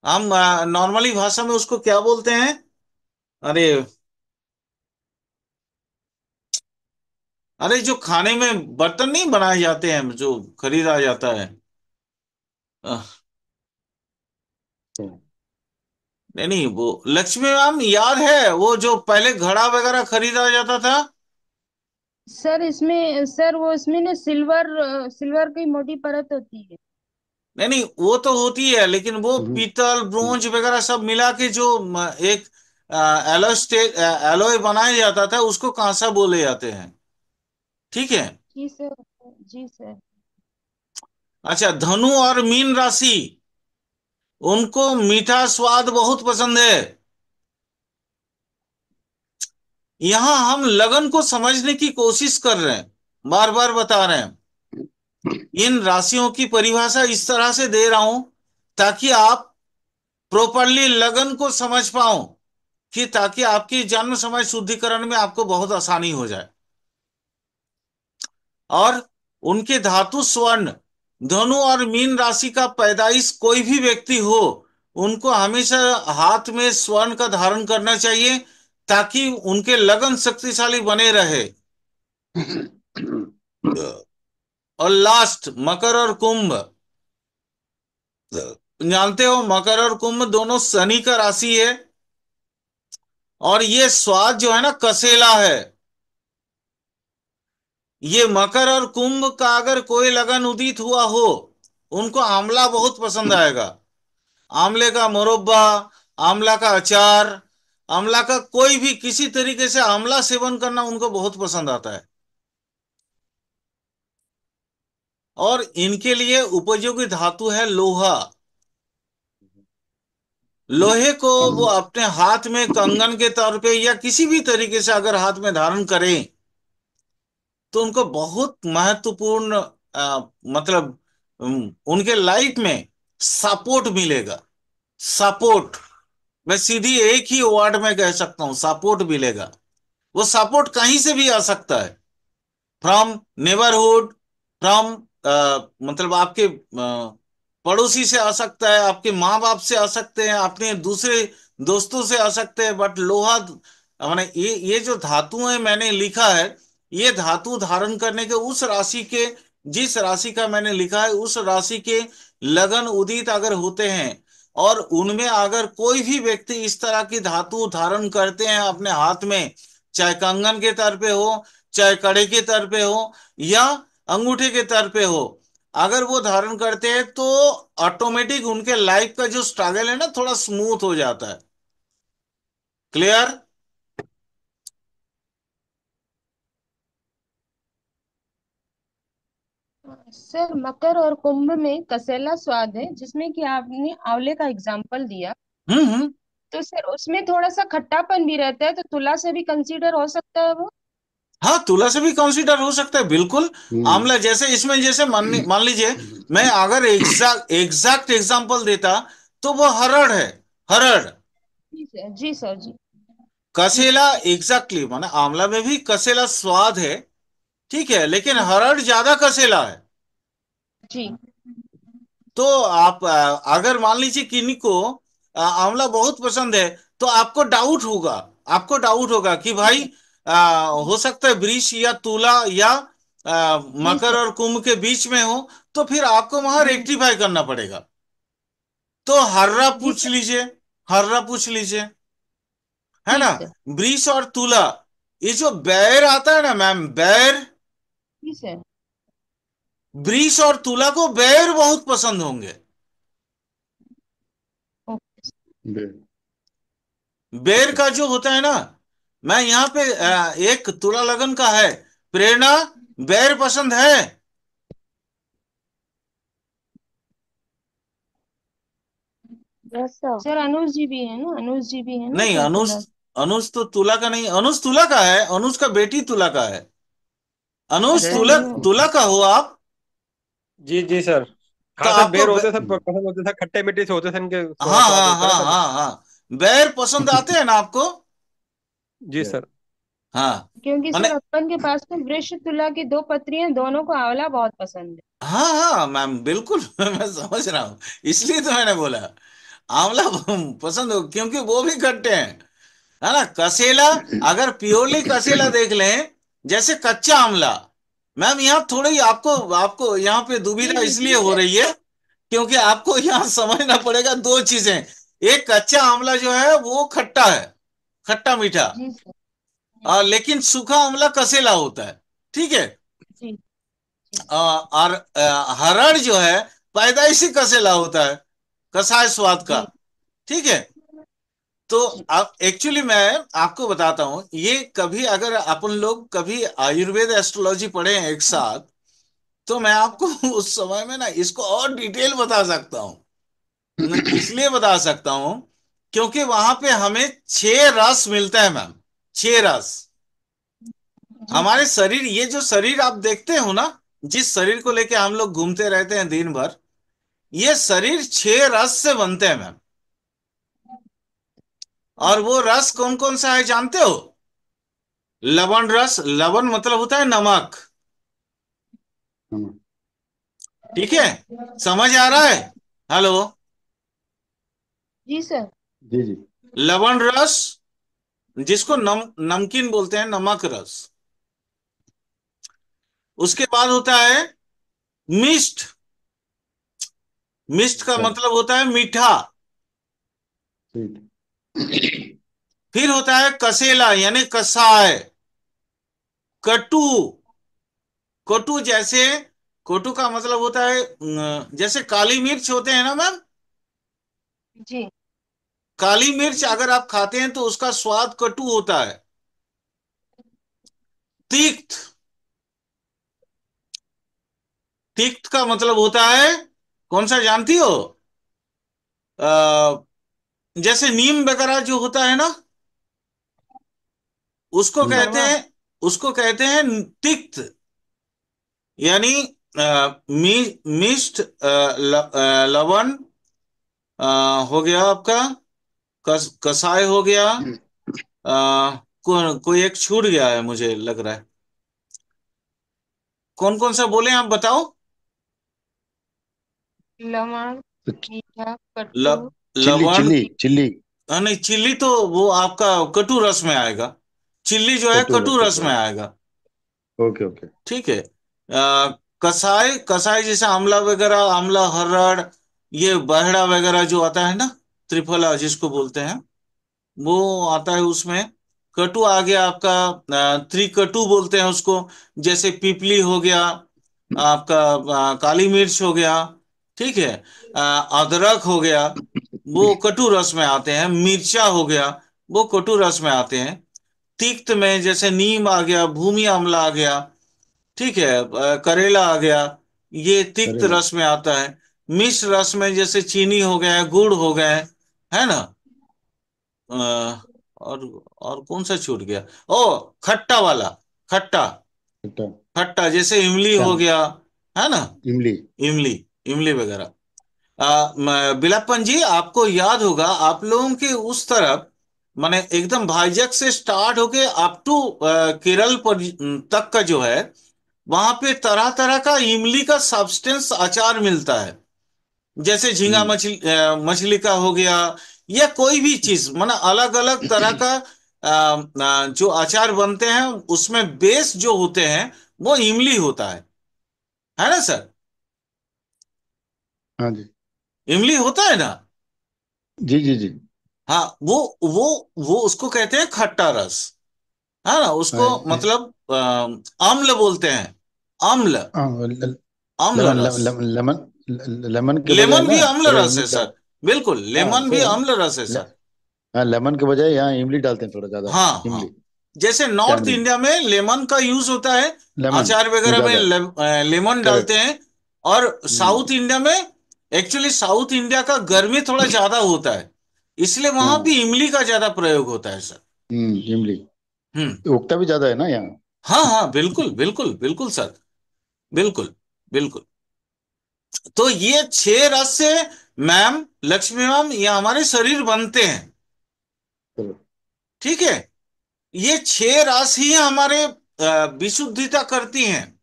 हम नॉर्मली भाषा में उसको क्या बोलते हैं? अरे, अरे जो खाने में बर्तन नहीं बनाए जाते हैं, जो खरीदा जाता है। अह, नहीं नहीं, वो लक्ष्मी मैम याद है, वो जो पहले घड़ा वगैरह खरीदा जाता था। सर इसमें सर वो इसमें ना सिल्वर सिल्वर की मोटी परत होती है। नहीं नहीं, वो तो होती है, लेकिन वो पीतल ब्रोंज वगैरह सब मिला के जो एक एलोय स्टेट एलोय बनाया जाता था, उसको कांसा बोले जाते हैं। ठीक है। जी सर। जी सर। अच्छा, धनु और मीन राशि, उनको मीठा स्वाद बहुत पसंद है। यहां हम लगन को समझने की कोशिश कर रहे हैं, बार बार बता रहे हैं। इन राशियों की परिभाषा इस तरह से दे रहा हूं ताकि आप प्रॉपरली लगन को समझ पाओ, कि ताकि आपकी जन्म समय शुद्धिकरण में आपको बहुत आसानी हो जाए। और उनके धातु स्वर्ण, धनु और मीन राशि का पैदाइश कोई भी व्यक्ति हो, उनको हमेशा हाथ में स्वर्ण का धारण करना चाहिए, ताकि उनके लगन शक्तिशाली बने रहे। और लास्ट, मकर और कुंभ। जानते हो, मकर और कुंभ दोनों शनि का राशि है। और ये स्वाद जो है ना, कसेला है। ये मकर और कुंभ का अगर कोई लगन उदित हुआ हो, उनको आंवला बहुत पसंद आएगा। आंवले का मुरब्बा, आंवला का अचार, आंवला का कोई भी किसी तरीके से आंवला सेवन करना उनको बहुत पसंद आता है। और इनके लिए उपयोगी धातु है लोहा। लोहे को वो अपने हाथ में कंगन के तौर पे या किसी भी तरीके से अगर हाथ में धारण करें, तो उनको बहुत महत्वपूर्ण मतलब उनके लाइफ में सपोर्ट मिलेगा। सपोर्ट, मैं सीधी एक ही वर्ड में कह सकता हूं, सपोर्ट मिलेगा। वो सपोर्ट कहीं से भी आ सकता है। फ्रॉम नेबरहुड, फ्रॉम मतलब आपके पड़ोसी से आ सकता है, आपके माँ बाप से आ सकते हैं, अपने दूसरे दोस्तों से आ सकते हैं। बट लोहा, माने ये जो धातु है मैंने लिखा है, ये धातु धारण करने के उस राशि के, जिस राशि का मैंने लिखा है उस राशि के लगन उदित अगर होते हैं, और उनमें अगर कोई भी व्यक्ति इस तरह की धातु धारण करते हैं अपने हाथ में, चाहे कंगन के तौर पे हो, चाहे कड़े के तर पे हो, या अंगूठे के तर पे हो, अगर वो धारण करते हैं तो ऑटोमेटिक उनके लाइफ का जो स्ट्रगल है ना, थोड़ा स्मूथ हो जाता है। क्लियर? सर मकर और कुंभ में कसेला स्वाद है, जिसमें कि आपने आंवले का एग्जाम्पल दिया। हम्म। तो सर उसमें थोड़ा सा खट्टापन भी रहता है, तो तुला से भी कंसीडर हो सकता है वो। हाँ, तुला से भी कंसीडर हो सकता है, बिल्कुल। आंवला जैसे, इसमें जैसे मान लीजिए, मैं अगर एग्जैक्ट एग्जांपल देता, तो वो हरड़ है। हरड़, जी सर। जी सर। जी। जी कसेला, सर। एग्जैक्टली, माने आंवला में भी कसेला स्वाद है, ठीक है, लेकिन जी। हरड़ ज्यादा कसेला है। जी। तो आप अगर मान लीजिए किन्हीं को आंवला बहुत पसंद है, तो आपको डाउट होगा, आपको डाउट होगा कि जी भाई सर। हो सकता है वृष या तुला या जी मकर सर। और कुंभ के बीच में हो, तो फिर आपको वहां जी। रेक्टिफाई करना पड़ेगा। तो हर्रा जी पूछ सर। लीजिए, हर्रा पूछ लीजिए, है जी ना। सर। वृष और तुला, ये जो बैर आता है ना मैम, बैर, जी सर। वृष और तुला को बैर बहुत पसंद होंगे। ओके। बे- बेर अच्छा। का जो होता है ना, मैं यहाँ पे एक तुला लगन का है, प्रेरणा, बेर पसंद है? Yes sir. सर अनुज जी भी है ना, अनुज जी भी है ना नहीं, सर अनुज, तुला। अनुज तो तुला का नहीं, अनुज तुला का है, अनुज का बेटी तुला का है। अनुज जय अच्छा तुला, श्री नो। तुला का हो आप? जी जी सर। तो हाँ सर, आपको बेर होते सर, पसंद होते सर, खट्टे मीठे से होते सर, इनके हाँ स्वाद हाँ होते हैं हाँ ना सर। हाँ हाँ, बेर पसंद आते हैं ना आपको? जी बे- सर। हाँ। क्योंकि माने, सर अपन के पास तो वृक्ष तुला की दो पत्रियां, दोनों को आंवला बहुत पसंद हाँ हाँ मैम, बिल्कुल मैं समझ रहा हूँ, इसलिए तो मैंने बोला आंवला पसंद हो, क्योंकि वो भी खट्टे हैं, है ना। कसेला, अगर प्योरली कसेला देख लें, जैसे कच्चा आंवला, मैम यहाँ थोड़ी आपको आपको यहाँ पे है। दुविधा जी इसलिए जी हो सर। रही है, क्योंकि आपको यहाँ समझना पड़ेगा दो चीजें। एक, कच्चा आंवला जो है वो खट्टा है, खट्टा मीठा, जी सर। लेकिन सूखा आंवला कसेला होता है, ठीक है। जी जी और हरड़ जो है पैदाइशी कसेला होता है, कसाय स्वाद का, जी ठीक है। तो जी अब एक्चुअली मैं आपको बताता हूं, ये कभी अगर अपन लोग कभी आयुर्वेद एस्ट्रोलॉजी पढ़े हैं एक साथ, तो मैं आपको उस समय में ना इसको और डिटेल बता सकता हूँ। इसलिए बता सकता हूं क्योंकि वहां पे हमें 6 रस मिलता है मैम, 6 रस। जी हमारे सर। शरीर, ये जो शरीर आप देखते हो ना, जिस शरीर को लेके हम लोग घूमते रहते हैं दिन भर, ये शरीर 6 रस से बनते हैं मैम। और वो रस कौन कौन सा है जानते हो? लवण रस, लवण मतलब होता है नमक, हाँ, ठीक है। समझ आ रहा है? हेलो। जी सर। जी जी। लवण रस, जिसको नमकीन बोलते हैं, नमक रस। उसके बाद होता है मिष्ट, मिष्ट का अच्छा। मतलब होता है मीठा। स्वीट। फिर होता है कसेला यानी कसाय, कटु, कटु जैसे, कटु का मतलब होता है जैसे काली मिर्च होते हैं ना मैम, जी काली मिर्च अगर आप खाते हैं तो उसका स्वाद कटु होता है। तीक्त, तीक्त का मतलब होता है, कौन सा जानती हो? आ, जैसे नीम वगैरह जो होता है ना, उसको कहते हम्म। कड़वा। हैं, उसको कहते हैं तिक्त, यानी मिष्ट, लवण, हो गया आपका, कसाय हो गया, कोई एक छूट गया है मुझे लग रहा है, कौन कौन सा बोले आप बताओ? लवण, तो मीठा, ल, कट्टू। चिल्ली लवण, चिल्ली चिल्ली। नहीं, चिल्ली तो वो आपका कटु रस में आएगा, चिल्ली जो है कटु कटु रस, रस ओके। में आएगा, ओके ओके। ठीक है। कसाय, कसाय जैसे आंवला वगैरह, आंवला, हरड़, ये बहड़ा वगैरह जो आता है ना, त्रिफला जिसको बोलते हैं, वो आता है उसमें। कटु आ गया आपका, त्रिकटु बोलते हैं उसको, जैसे पीपली हो गया आपका, काली मिर्च हो गया, ठीक है। अदरक हो गया, वो कटु रस में आते हैं। मिर्चा हो गया, वो कटु रस में आते हैं। तिक्त में जैसे नीम आ गया, भूमि आंवला आ गया, ठीक है, करेला आ गया, ये तिक्त करेला। रस में आता है। मिश्र रस में जैसे चीनी हो गया, गुड़ हो गए, है ना। अ, और कौन सा छूट गया? ओ, खट्टा वाला, खट्टा, खट्टा। खट्टा जैसे इमली क्या? हो गया, है ना, इमली। इमली, इमली वगैरह। बिलप्पन जी, आपको याद होगा आप लोगों के उस तरफ, माने एकदम भाईजैक से स्टार्ट होके अप टू केरल पर तक का जो है, वहां पे तरह तरह का इमली का सब्सटेंस अचार मिलता है। जैसे झींगा हम्म। मछली, मछली का हो गया, या कोई भी चीज, माना अलग अलग तरह का जो अचार बनते हैं, उसमें बेस जो होते हैं वो इमली होता है ना सर? हाँ जी। इमली होता है ना। जी जी जी। हाँ, वो उसको कहते हैं खट्टा रस, है ना, उसको हाँ, मतलब अम्ल बोलते हैं, अम्ल, हाँ, अम्ल लेमन रस। लेमन लेमन के बजाय लेमन ना भी अम्ल थोड़ा रस इमली है डाल। सर, बिल्कुल हाँ लेमन भी सेम। अम्ल रस है सर। हाँ, लेमन के बजाय यहाँ इमली डालते हैं थोड़ा ज्यादा। हाँ हाँ, इमली। जैसे नॉर्थ टैमरिंड। इंडिया में लेमन का यूज होता है, लेमन अचार वगैरह में ज्यादा है। लेमन डालते करेक्ट। हैं। और हम्म। साउथ इंडिया में, एक्चुअली साउथ इंडिया का गर्मी थोड़ा ज्यादा होता है, इसलिए वहां हाँ। भी इमली का ज्यादा प्रयोग होता है सर। इमली हम्म। उगता भी ज्यादा है ना यहाँ। हाँ हाँ, बिल्कुल बिल्कुल बिल्कुल सर, बिल्कुल बिल्कुल। तो ये छह रस से, मैम, लक्ष्मी मैम, ये हमारे शरीर बनते हैं, चलो। ठीक है। ये छह रस ही हमारे विशुद्धिता करती हैं,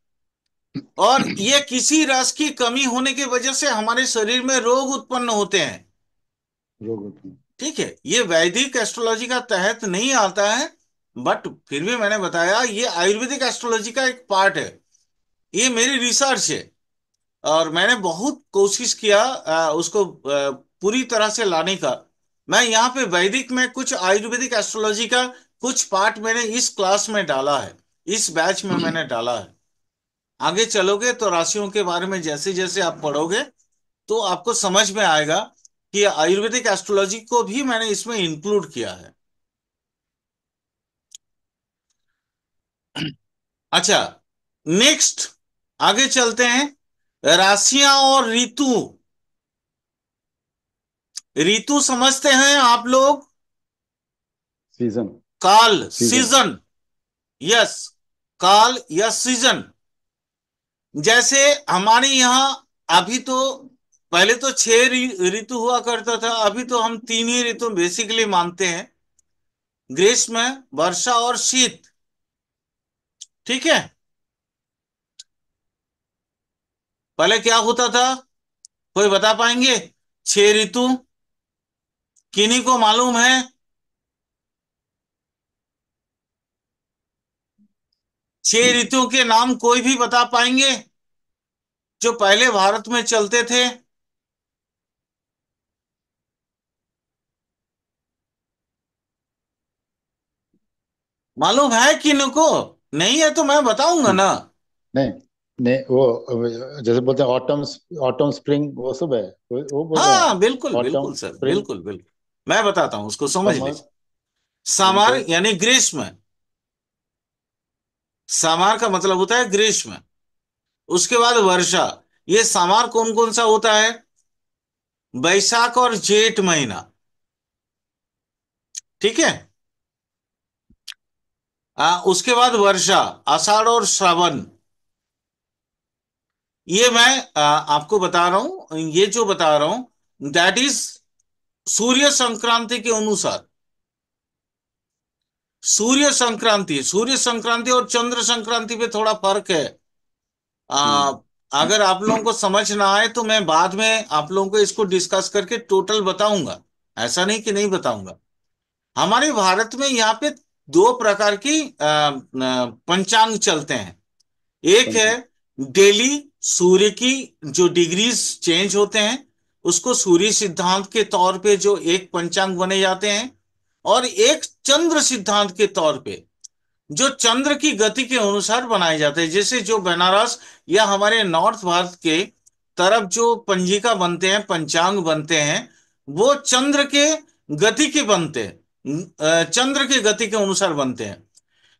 और ये किसी रस की कमी होने की वजह से हमारे शरीर में रोग उत्पन्न होते हैं, रोग होते हैं। ठीक है। ये वैदिक एस्ट्रोलॉजी का तहत नहीं आता है, बट फिर भी मैंने बताया ये आयुर्वेदिक एस्ट्रोलॉजी का एक पार्ट है, ये मेरी रिसर्च है, और मैंने बहुत कोशिश किया उसको पूरी तरह से लाने का। मैं यहाँ पे वैदिक में कुछ आयुर्वेदिक एस्ट्रोलॉजी का कुछ पार्ट मैंने इस क्लास में डाला है, इस बैच में मैंने डाला है। आगे चलोगे तो राशियों के बारे में जैसे जैसे आप पढ़ोगे तो आपको समझ में आएगा कि आयुर्वेदिक एस्ट्रोलॉजी को भी मैंने इसमें इंक्लूड किया है। अच्छा, नेक्स्ट, आगे चलते हैं, राशियां और ऋतु। ऋतु समझते हैं आप लोग? सीजन। काल, सीजन। सीजन, यस, काल या सीजन। जैसे हमारे यहाँ अभी तो, पहले तो छह ऋतु हुआ करता था, अभी तो हम तीन ही ऋतु बेसिकली मानते हैं, ग्रीष्म, वर्षा और शीत, ठीक है। पहले क्या होता था, कोई बता पाएंगे? छह ऋतु किन्हीं को मालूम है? छह ऋतुओं के नाम कोई भी बता पाएंगे जो पहले भारत में चलते थे? मालूम है किन्हीं को? नहीं है तो मैं बताऊंगा ना। नहीं नहीं, वो जैसे बोलते हैं ऑटम। ऑटम स्प्रिंग वो सब है। वो बोल रहे हैं हाँ आप? बिल्कुल ऑटम बिल्कुल सर, स्प्रिंग बिल्कुल बिल्कुल, मैं बताता हूं, उसको समझ समर लीजिए। सामार विंटर। यानी ग्रीष्म, सामार का मतलब होता है ग्रीष्म। उसके बाद वर्षा, ये सामार कौन कौन सा होता है? बैसाख और जेठ महीना, ठीक है। उसके बाद वर्षा, आषाढ़ और श्रावण। ये मैं आपको बता रहा हूं, ये जो बता रहा हूं दैट इज सूर्य संक्रांति के अनुसार। सूर्य संक्रांति और चंद्र संक्रांति पे थोड़ा फर्क है। आ, अगर आप लोगों को समझ ना आए तो मैं बाद में आप लोगों को इसको डिस्कस करके टोटल बताऊंगा, ऐसा नहीं कि नहीं बताऊंगा। हमारे भारत में यहाँ पे दो प्रकार की पंचांग चलते हैं। एक है डेली, सूर्य की जो डिग्रीज चेंज होते हैं उसको सूर्य सिद्धांत के तौर पे जो एक पंचांग बने जाते हैं, और एक चंद्र सिद्धांत के तौर पे जो चंद्र की गति के अनुसार बनाए जाते हैं। जैसे जो बनारस या हमारे नॉर्थ भारत के तरफ जो पंजिका बनते हैं, पंचांग बनते हैं, वो चंद्र के गति के बनते हैं, चंद्र के गति के अनुसार बनते हैं।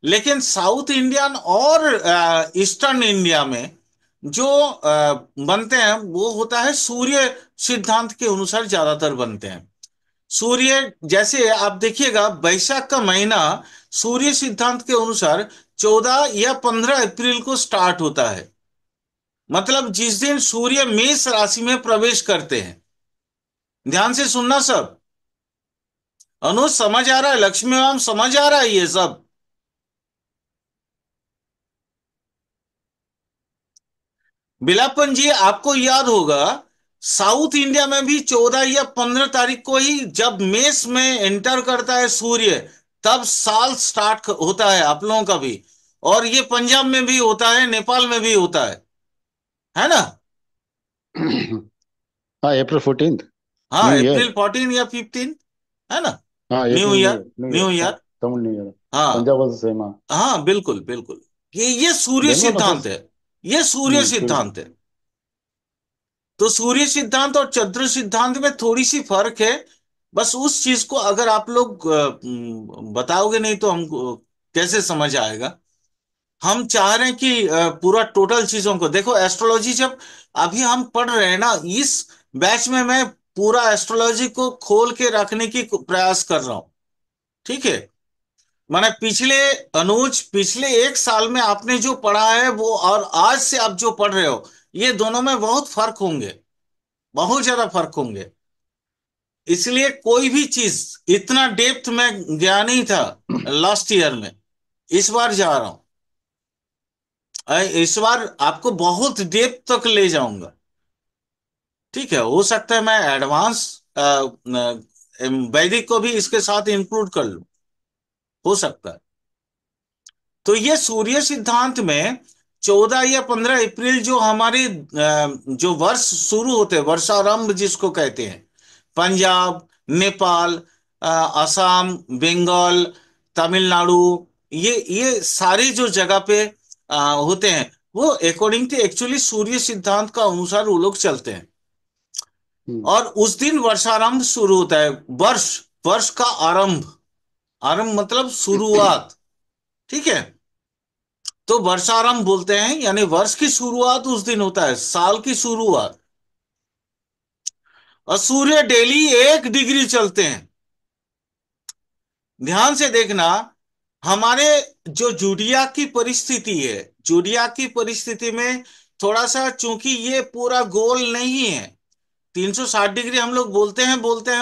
लेकिन साउथ इंडियन और ईस्टर्न इंडिया में जो बनते हैं वो होता है सूर्य सिद्धांत के अनुसार ज्यादातर बनते हैं। सूर्य, जैसे आप देखिएगा बैसाख का महीना सूर्य सिद्धांत के अनुसार 14 या 15 अप्रैल को स्टार्ट होता है, मतलब जिस दिन सूर्य मेष राशि में प्रवेश करते हैं। ध्यान से सुनना सब। अनुज समझ आ रहा है? लक्ष्मी मैम समझ आ रहा है ये सब? बिलापन जी, आपको याद होगा साउथ इंडिया में भी 14 या 15 तारीख को ही जब मेष में एंटर करता है सूर्य, तब साल स्टार्ट होता है आप लोगों का भी। और ये पंजाब में भी होता है, नेपाल में भी होता है ना? हाँ, अप्रैल 14th। हाँ, न्यू ईयर। अप्रैल 14 या 15 है ना। हाँ, new April new year, year, new year, new year. Tamil new year. हाँ, पंजाब ऑल्सो सेम। हाँ। हाँ, बिल्कुल बिल्कुल। ये सूर्य देन व्हाट सिद्धांत अफर्स। है। ये सूर्य सिद्धांत है। तो सूर्य सिद्धांत और चंद्र सिद्धांत में थोड़ी सी फर्क है। बस उस चीज को अगर आप लोग बताओगे नहीं तो हमको कैसे समझ आएगा। हम चाह रहे हैं कि पूरा टोटल चीजों को देखो। एस्ट्रोलॉजी जब अभी हम पढ़ रहे हैं ना, इस बैच में मैं पूरा एस्ट्रोलॉजी को खोल के रखने की प्रयास कर रहा हूं। ठीक है। माने पिछले 1 साल में आपने जो पढ़ा है वो, और आज से आप जो पढ़ रहे हो, ये दोनों में बहुत फर्क होंगे। बहुत ज्यादा फर्क होंगे। इसलिए कोई भी चीज इतना डेप्थ में गया नहीं था लास्ट ईयर में। इस बार जा रहा हूं। इस बार आपको बहुत डेप्थ तक ले जाऊंगा। ठीक है। हो सकता है मैं एडवांस वैदिक को भी इसके साथ इंक्लूड कर लूं। हो सकता है। तो ये सूर्य सिद्धांत में 14 या 15 अप्रैल जो हमारे जो वर्ष शुरू होते हैं, वर्षारंभ जिसको कहते हैं, पंजाब, नेपाल, असम, बंगाल, तमिलनाडु, ये सारी जो जगह पे होते हैं, वो अकॉर्डिंग टू एक्चुअली सूर्य सिद्धांत का अनुसार वो लोग चलते हैं। हम्म। और उस दिन वर्षारंभ शुरू होता है। वर्ष वर्ष का आरंभ। आरंभ मतलब शुरुआत। ठीक है। तो वर्षारंभ बोलते हैं, यानी वर्ष की शुरुआत उस दिन होता है, साल की शुरुआत। और सूर्य डेली 1 डिग्री चलते हैं। ध्यान से देखना। हमारे जो जुडिया की परिस्थिति है, जुडिया की परिस्थिति में थोड़ा सा, चूंकि ये पूरा गोल नहीं है, 360 डिग्री हम लोग बोलते हैं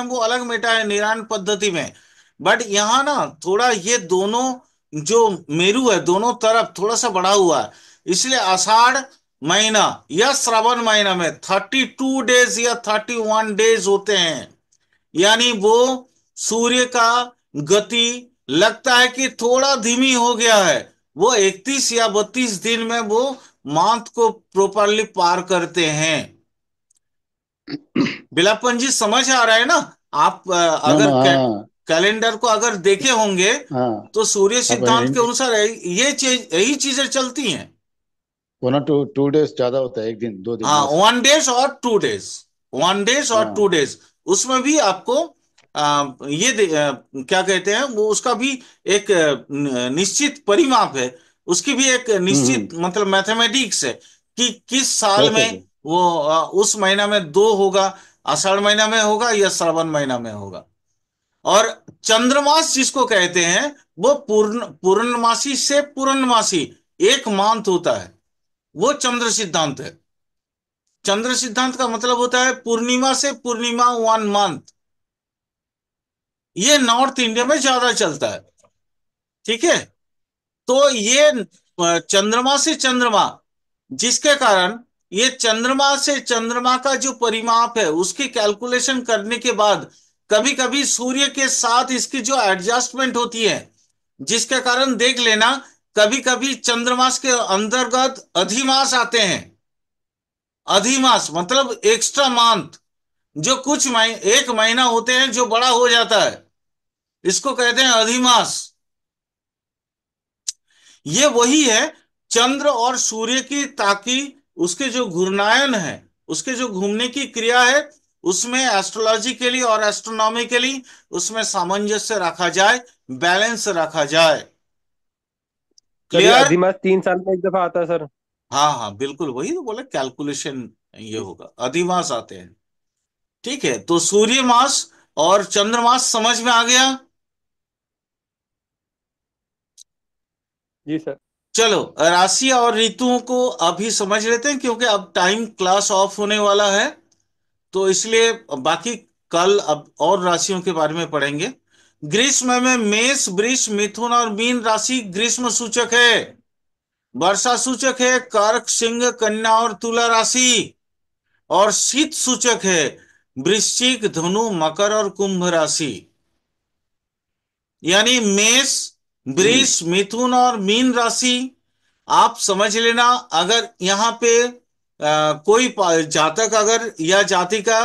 वो अलग मेटा है निरान पद्धति में। बट यहाँ ना थोड़ा ये दोनों जो मेरु है दोनों तरफ थोड़ा सा बढ़ा हुआ है। इसलिए आषाढ़ महीना या श्रावण महीना में 32 डेज या 31 डेज होते हैं। यानी वो सूर्य का गति लगता है कि थोड़ा धीमी हो गया है। वो 31 या 32 दिन में वो मंथ को प्रॉपरली पार करते हैं। बिलापन जी समझ आ रहा है ना। आप नो नो, अगर हाँ। कैलेंडर को अगर देखे होंगे हाँ। तो सूर्य अब सिद्धांत के अनुसार ये चीज यही चीजें चलती हैं। 1 और 2 डेज ज्यादा होता है, एक दिन 2 दिन हाँ, बस। 1 डेज और 2 डेज। 1 डेज और टू हाँ। डेज उसमें भी आपको क्या कहते हैं वो, उसका भी एक निश्चित परिमाप है। उसकी भी एक हम्म। निश्चित मतलब मैथमेटिक्स है कि किस साल यस यस। में वो उस महीना में 2 होगा, आषाढ़ महीना में होगा या श्रावण महीना में होगा। और चंद्रमास जिसको कहते हैं, वो पूर्णमासी से पूर्णमासी एक मंथ होता है। वो चंद्र सिद्धांत है। चंद्र सिद्धांत का मतलब होता है पूर्णिमा से पूर्णिमा 1 मंथ। ये नॉर्थ इंडिया में ज्यादा चलता है। ठीक है। तो ये चंद्रमा से चंद्रमा, जिसके कारण ये चंद्रमा से चंद्रमा का जो परिमाप है उसकी कैलकुलेशन करने के बाद कभी कभी सूर्य के साथ इसकी जो एडजस्टमेंट होती है, जिसके कारण देख लेना, कभी कभी चंद्रमास के अंतर्गत अधिमास आते हैं। अधिमास मतलब एक्स्ट्रा मंथ, जो कुछ एक महीना होते हैं जो बड़ा हो जाता है, इसको कहते हैं अधिमास। ये वही है चंद्र और सूर्य की, ताकि उसके जो घूर्णायन है, उसके जो घूमने की क्रिया है, उसमें एस्ट्रोलॉजिकली और एस्ट्रोनॉमिकली उसमें सामंजस्य रखा जाए, बैलेंस रखा जाए। सर ये क्लियर। अधिमास 3 साल में एक दफा आता है सर। हाँ, हाँ, बिल्कुल वही तो बोले कैलकुलेशन। ये होगा अधिमास आते हैं। ठीक है। तो सूर्य मास और चंद्रमास समझ में आ गया। जी सर। चलो राशि और ऋतुओं को अभी समझ लेते हैं, क्योंकि अब टाइम क्लास ऑफ होने वाला है। तो इसलिए बाकी कल अब और राशियों के बारे में पढ़ेंगे। ग्रीष्म में मेष, वृष, मिथुन और मीन राशि ग्रीष्म सूचक है। वर्षा सूचक है कर्क, सिंह, कन्या और तुला राशि। और शीत सूचक है वृश्चिक, धनु, मकर और कुंभ राशि। यानी मेष, वृष, मिथुन और मीन राशि आप समझ लेना। अगर यहाँ पे कोई जातक अगर या जाति का